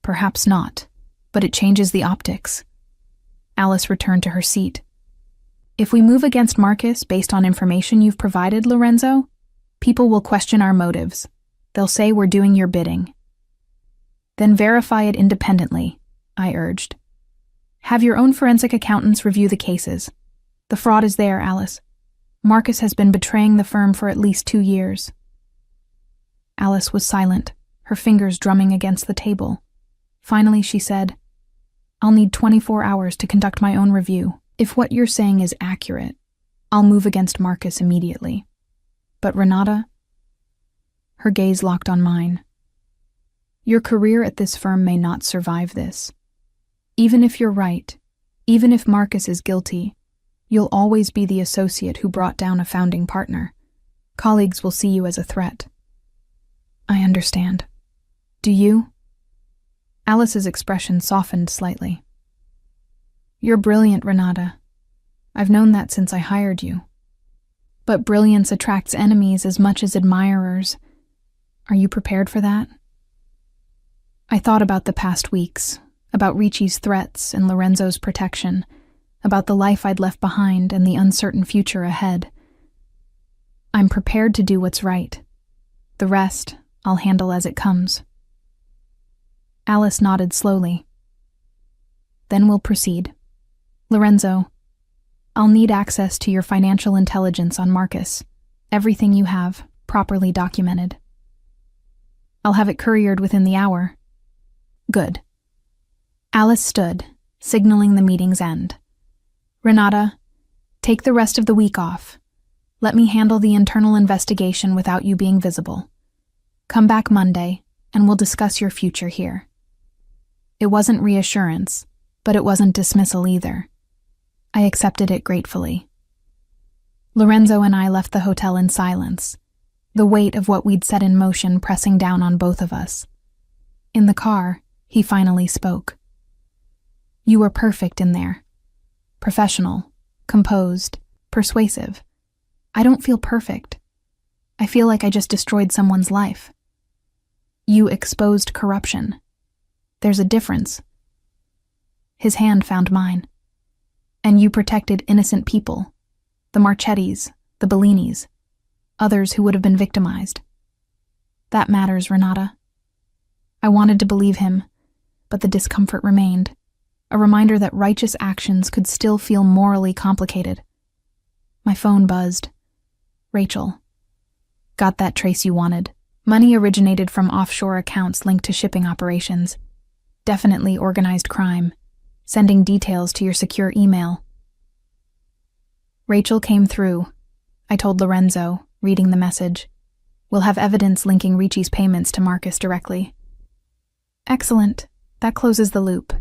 Perhaps not, but it changes the optics. Alice returned to her seat. If we move against Marcus based on information you've provided, Lorenzo, people will question our motives. They'll say we're doing your bidding. Then verify it independently, I urged. Have your own forensic accountants review the cases. The fraud is there, Alice. Marcus has been betraying the firm for at least 2 years. Alice was silent, her fingers drumming against the table. Finally, she said, I'll need 24 hours to conduct my own review. If what you're saying is accurate, I'll move against Marcus immediately. But Renata? Her gaze locked on mine. Your career at this firm may not survive this. Even if you're right, even if Marcus is guilty, you'll always be the associate who brought down a founding partner. Colleagues will see you as a threat. I understand. Do you? Alice's expression softened slightly. You're brilliant, Renata. I've known that since I hired you. But brilliance attracts enemies as much as admirers. Are you prepared for that? I thought about the past weeks, about Ricci's threats and Lorenzo's protection, about the life I'd left behind and the uncertain future ahead. I'm prepared to do what's right. The rest, I'll handle as it comes. Alice nodded slowly. Then we'll proceed. Lorenzo, I'll need access to your financial intelligence on Marcus. Everything you have, properly documented. I'll have it couriered within the hour. Good. Alice stood, signaling the meeting's end. Renata, take the rest of the week off. Let me handle the internal investigation without you being visible. Come back Monday, and we'll discuss your future here. It wasn't reassurance, but it wasn't dismissal either. I accepted it gratefully. Lorenzo and I left the hotel in silence, the weight of what we'd set in motion pressing down on both of us. In the car, he finally spoke. You were perfect in there. Professional, composed, persuasive. I don't feel perfect. I feel like I just destroyed someone's life. You exposed corruption. There's a difference. His hand found mine. And you protected innocent people, the Marchettis, the Bellinis, others who would have been victimized. That matters, Renata. I wanted to believe him, but the discomfort remained, a reminder that righteous actions could still feel morally complicated. My phone buzzed. Rachel. Got that trace you wanted. Money originated from offshore accounts linked to shipping operations. Definitely organized crime. Sending details to your secure email. Rachel came through. I told Lorenzo, reading the message. We'll have evidence linking Ricci's payments to Marcus directly. Excellent. That closes the loop.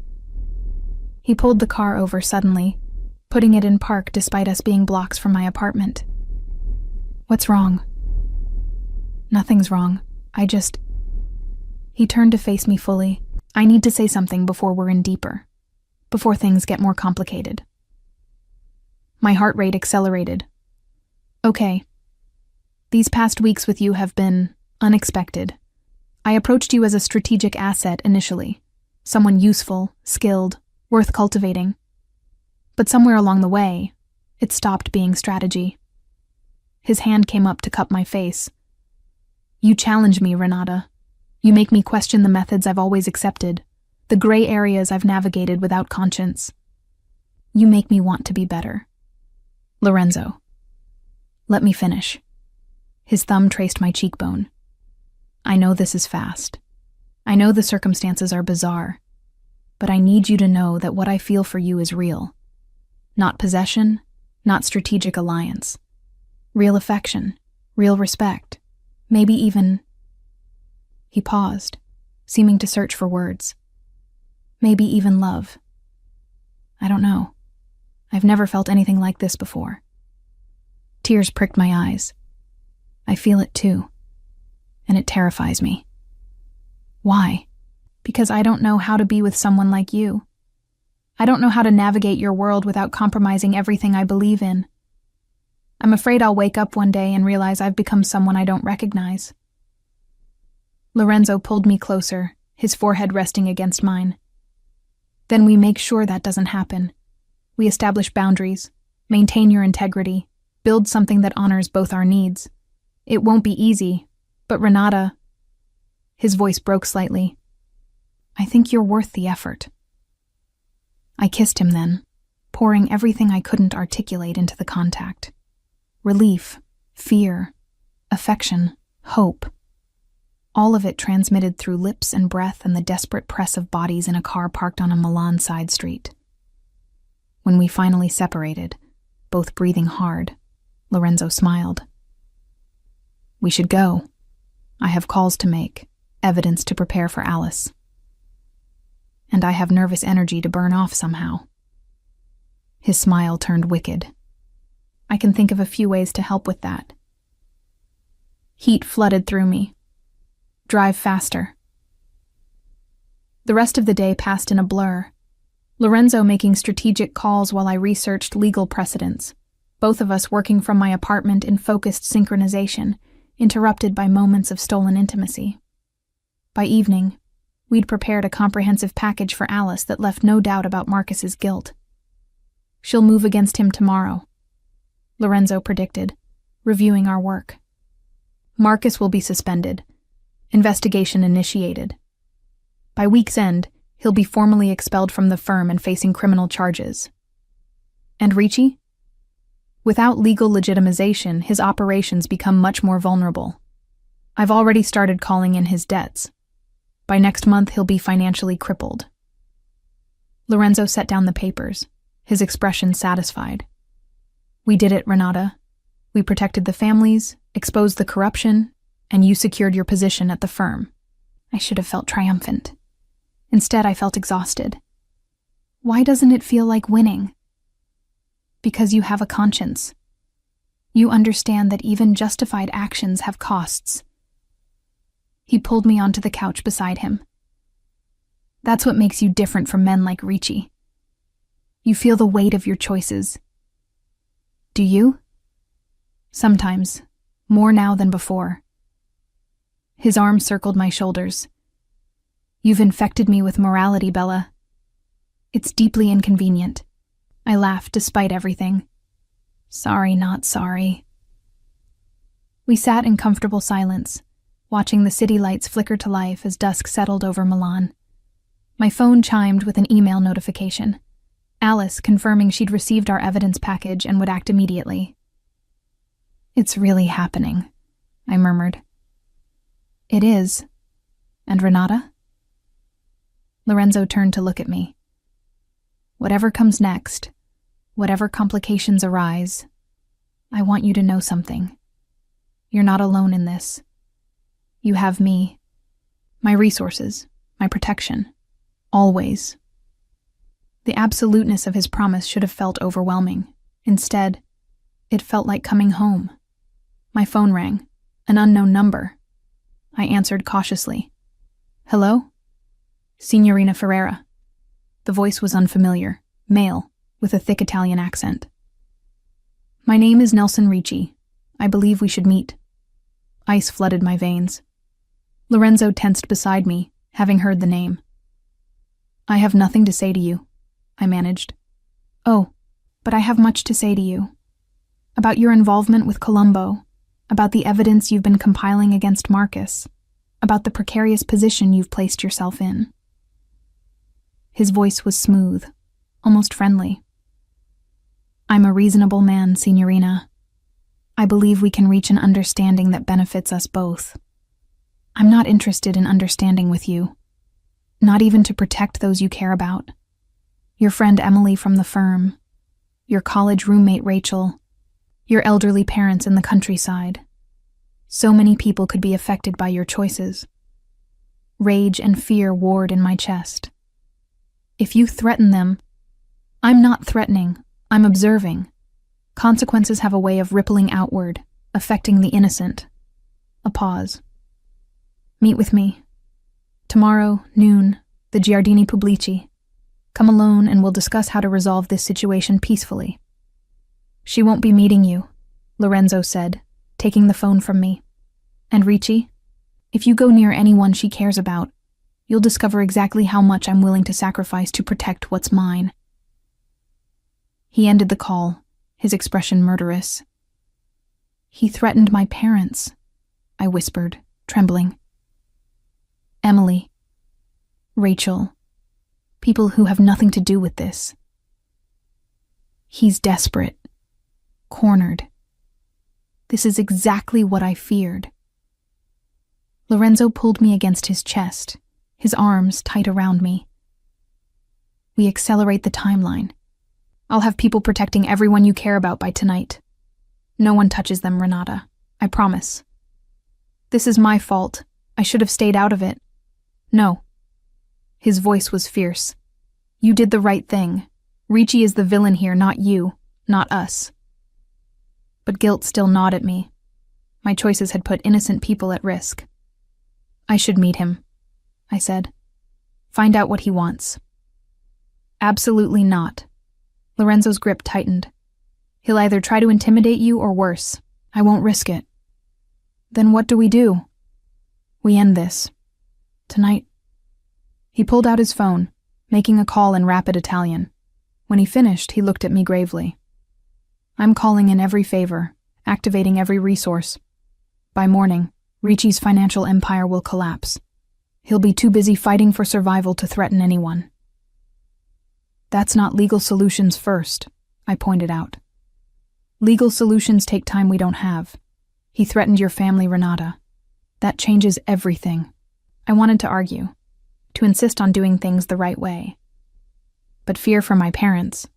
He pulled the car over suddenly, putting it in park despite us being blocks from my apartment. What's wrong? Nothing's wrong. He turned to face me fully. I need to say something before we're in deeper. Before things get more complicated. My heart rate accelerated. Okay. These past weeks with you have been unexpected. I approached you as a strategic asset initially. Someone useful, skilled, worth cultivating. But somewhere along the way, it stopped being strategy. His hand came up to cup my face. You challenge me, Renata. You make me question the methods I've always accepted. The gray areas I've navigated without conscience. You make me want to be better. Lorenzo. Let me finish. His thumb traced my cheekbone. I know this is fast. I know the circumstances are bizarre. But I need you to know that what I feel for you is real. Not possession, not strategic alliance. Real affection, real respect, maybe even... He paused, seeming to search for words. Maybe even love. I don't know. I've never felt anything like this before. Tears pricked my eyes. I feel it too, and it terrifies me. Why? Because I don't know how to be with someone like you. I don't know how to navigate your world without compromising everything I believe in. I'm afraid I'll wake up one day and realize I've become someone I don't recognize. Lorenzo pulled me closer, his forehead resting against mine. Then we make sure that doesn't happen. We establish boundaries, maintain your integrity, build something that honors both our needs. It won't be easy, but Renata... His voice broke slightly. I think you're worth the effort. I kissed him then, pouring everything I couldn't articulate into the contact. Relief, fear, affection, hope. All of it transmitted through lips and breath and the desperate press of bodies in a car parked on a Milan side street. When we finally separated, both breathing hard, Lorenzo smiled. We should go. I have calls to make, evidence to prepare for Alice. And I have nervous energy to burn off somehow. His smile turned wicked. I can think of a few ways to help with that. Heat flooded through me. Drive faster. The rest of the day passed in a blur. Lorenzo making strategic calls while I researched legal precedents, both of us working from my apartment in focused synchronization, interrupted by moments of stolen intimacy. By evening, we'd prepared a comprehensive package for Alice that left no doubt about Marcus's guilt. She'll move against him tomorrow, Lorenzo predicted, reviewing our work. Marcus will be suspended. Investigation initiated. By week's end, he'll be formally expelled from the firm and facing criminal charges. And Ricci? Without legal legitimization, his operations become much more vulnerable. I've already started calling in his debts. By next month, he'll be financially crippled. Lorenzo set down the papers, his expression satisfied. We did it, Renata. We protected the families, exposed the corruption, and you secured your position at the firm. I should have felt triumphant. Instead, I felt exhausted. Why doesn't it feel like winning? Because you have a conscience. You understand that even justified actions have costs. He pulled me onto the couch beside him. That's what makes you different from men like Ricci. You feel the weight of your choices. Do you? Sometimes, more now than before. His arm circled my shoulders. You've infected me with morality, Bella. It's deeply inconvenient. I laughed despite everything. Sorry, not sorry. We sat in comfortable silence, watching the city lights flicker to life as dusk settled over Milan. My phone chimed with an email notification. Alice confirming she'd received our evidence package and would act immediately. It's really happening, I murmured. It is. And Renata? Lorenzo turned to look at me. Whatever comes next, whatever complications arise, I want you to know something. You're not alone in this. You have me, my resources, my protection, always. The absoluteness of his promise should have felt overwhelming. Instead, it felt like coming home. My phone rang, an unknown number. I answered cautiously. Hello? Signorina Ferreira. The voice was unfamiliar, male, with a thick Italian accent. My name is Nelson Ricci. I believe we should meet. Ice flooded my veins. Lorenzo tensed beside me, having heard the name. I have nothing to say to you, I managed. Oh, but I have much to say to you. About your involvement with Colombo, about the evidence you've been compiling against Marcus, about the precarious position you've placed yourself in. His voice was smooth, almost friendly. I'm a reasonable man, Signorina. I believe we can reach an understanding that benefits us both. I'm not interested in understanding with you, not even to protect those you care about. Your friend Emily from the firm, your college roommate Rachel, your elderly parents in the countryside. So many people could be affected by your choices. Rage and fear warred in my chest. If you threaten them, I'm not threatening, I'm observing. Consequences have a way of rippling outward, affecting the innocent. A pause. Meet with me. Tomorrow, noon, the Giardini Pubblici. Come alone and we'll discuss how to resolve this situation peacefully. She won't be meeting you, Lorenzo said, taking the phone from me. And Ricci, if you go near anyone she cares about, you'll discover exactly how much I'm willing to sacrifice to protect what's mine. He ended the call, his expression murderous. He threatened my parents, I whispered, trembling. Emily, Rachel, people who have nothing to do with this. He's desperate, cornered. This is exactly what I feared. Lorenzo pulled me against his chest, his arms tight around me. We accelerate the timeline. I'll have people protecting everyone you care about by tonight. No one touches them, Renata. I promise. This is my fault. I should have stayed out of it. No. His voice was fierce. You did the right thing. Ricci is the villain here, not you, not us. But guilt still gnawed at me. My choices had put innocent people at risk. I should meet him, I said. Find out what he wants. Absolutely not. Lorenzo's grip tightened. He'll either try to intimidate you or worse. I won't risk it. Then what do? We end this. Tonight. He pulled out his phone, making a call in rapid Italian. When he finished, he looked at me gravely. I'm calling in every favor, activating every resource. By morning, Ricci's financial empire will collapse. He'll be too busy fighting for survival to threaten anyone. That's not legal solutions first, I pointed out. Legal solutions take time we don't have. He threatened your family, Renata. That changes everything. I wanted to argue, to insist on doing things the right way. But fear for my parents,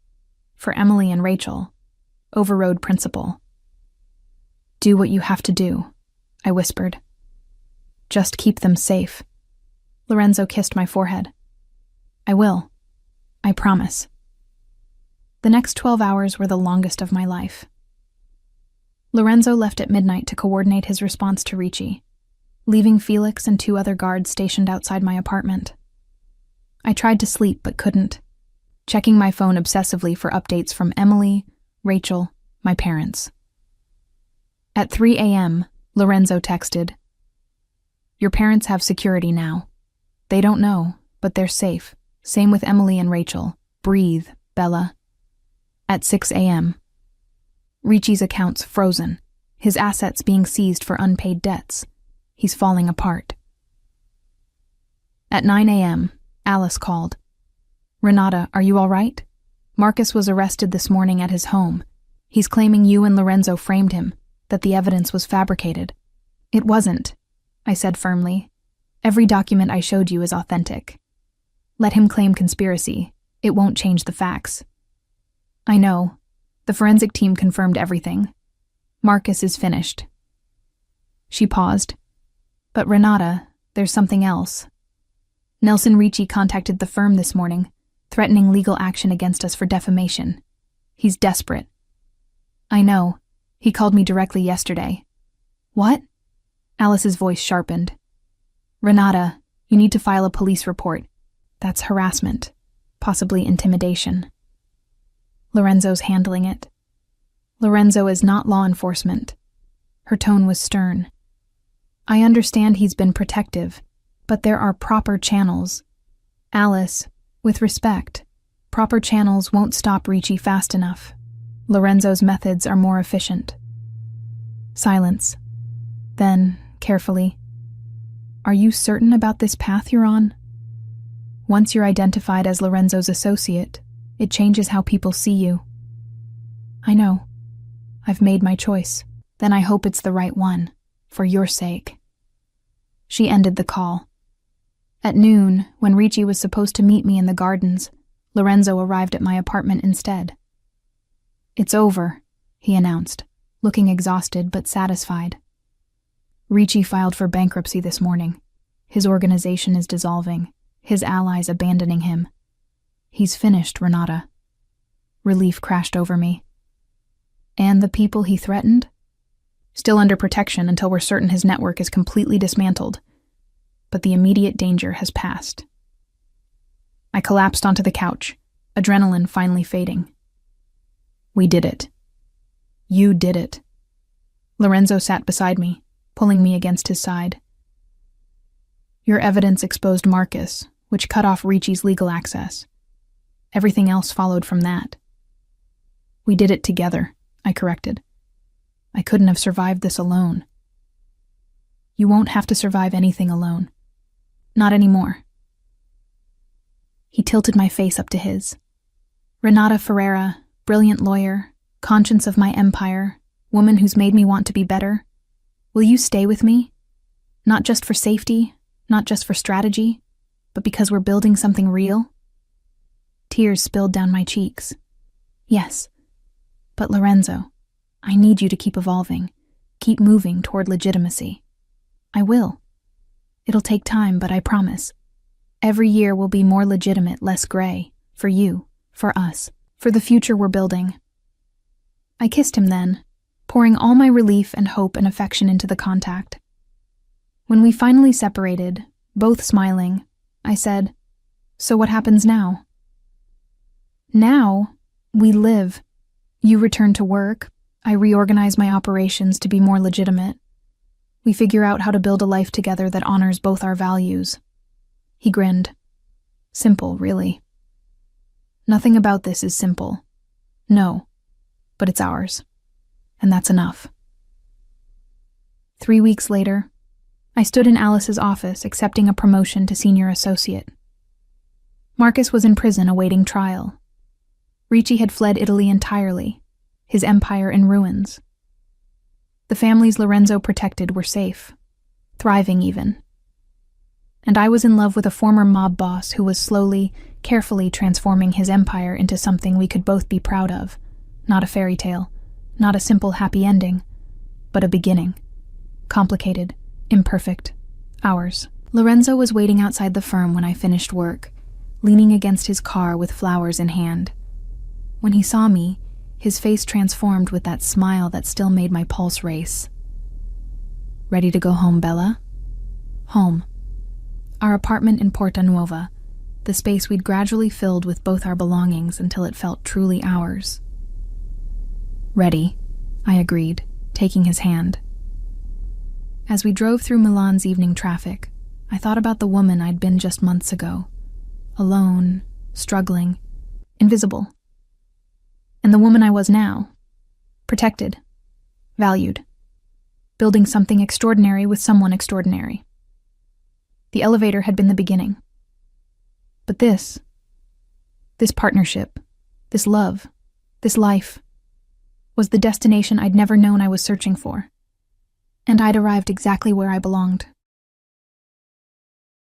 for Emily and Rachel, overrode principle. Do what you have to do, I whispered. Just keep them safe. Lorenzo kissed my forehead. I will. I promise. The next 12 hours were the longest of my life. Lorenzo left at midnight to coordinate his response to Ricci, leaving Felix and 2 other guards stationed outside my apartment. I tried to sleep but couldn't, checking my phone obsessively for updates from Emily, Rachel, my parents. At 3 a.m., Lorenzo texted, Your parents have security now. They don't know, but they're safe. Same with Emily and Rachel. Breathe, Bella. At 6 a.m., Ricci's accounts frozen, his assets being seized for unpaid debts. He's falling apart. At 9 a.m., Alice called. Renata, are you all right? Marcus was arrested this morning at his home. He's claiming you and Lorenzo framed him, that the evidence was fabricated. It wasn't, I said firmly. Every document I showed you is authentic. Let him claim conspiracy. It won't change the facts. I know. The forensic team confirmed everything. Marcus is finished. She paused. But Renata, there's something else. Nelson Ricci contacted the firm this morning, threatening legal action against us for defamation. He's desperate. I know. He called me directly yesterday. What? Alice's voice sharpened. Renata, you need to file a police report. That's harassment, possibly intimidation. Lorenzo's handling it. Lorenzo is not law enforcement. Her tone was stern. I understand he's been protective, but there are proper channels. Alice, with respect, proper channels won't stop Ricci fast enough. Lorenzo's methods are more efficient. Silence. Then, carefully, are you certain about this path you're on? Once you're identified as Lorenzo's associate, it changes how people see you. I know. I've made my choice. Then I hope it's the right one, for your sake. She ended the call. At noon, when Ricci was supposed to meet me in the gardens, Lorenzo arrived at my apartment instead. It's over, he announced, looking exhausted but satisfied. Ricci filed for bankruptcy this morning. His organization is dissolving, his allies abandoning him. He's finished, Renata. Relief crashed over me. And the people he threatened? Still under protection until we're certain his network is completely dismantled. But the immediate danger has passed. I collapsed onto the couch, adrenaline finally fading. We did it. You did it. Lorenzo sat beside me, pulling me against his side. Your evidence exposed Marcus, which cut off Ricci's legal access. Everything else followed from that. We did it together, I corrected. I couldn't have survived this alone. You won't have to survive anything alone. Not anymore. He tilted my face up to his. Renata Ferreira, brilliant lawyer, conscience of my empire, woman who's made me want to be better. Will you stay with me? Not just for safety, not just for strategy, but because we're building something real? Tears spilled down my cheeks. Yes. But Lorenzo, I need you to keep evolving, keep moving toward legitimacy. I will. It'll take time, but I promise. Every year will be more legitimate, less gray, for you, for us, for the future we're building. I kissed him then, pouring all my relief and hope and affection into the contact. When we finally separated, both smiling, I said, "So what happens now?" Now, we live. You return to work. I reorganize my operations to be more legitimate. We figure out how to build a life together that honors both our values. He grinned. Simple, really. Nothing about this is simple. No, but it's ours. And that's enough. 3 weeks later, I stood in Alice's office accepting a promotion to senior associate. Marcus was in prison awaiting trial. Ricci had fled Italy entirely, his empire in ruins. The families Lorenzo protected were safe, thriving even. And I was in love with a former mob boss who was slowly, carefully transforming his empire into something we could both be proud of. Not a fairy tale, not a simple happy ending, but a beginning. Complicated, imperfect, ours. Lorenzo was waiting outside the firm when I finished work, leaning against his car with flowers in hand. When he saw me, his face transformed with that smile that still made my pulse race. Ready to go home, Bella? Home. Our apartment in Porta Nuova, the space we'd gradually filled with both our belongings until it felt truly ours. Ready, I agreed, taking his hand. As we drove through Milan's evening traffic, I thought about the woman I'd been just months ago. Alone, struggling, invisible. And the woman I was now, protected, valued, building something extraordinary with someone extraordinary. The elevator had been the beginning. But this partnership, this love, this life, was the destination I'd never known I was searching for. And I'd arrived exactly where I belonged.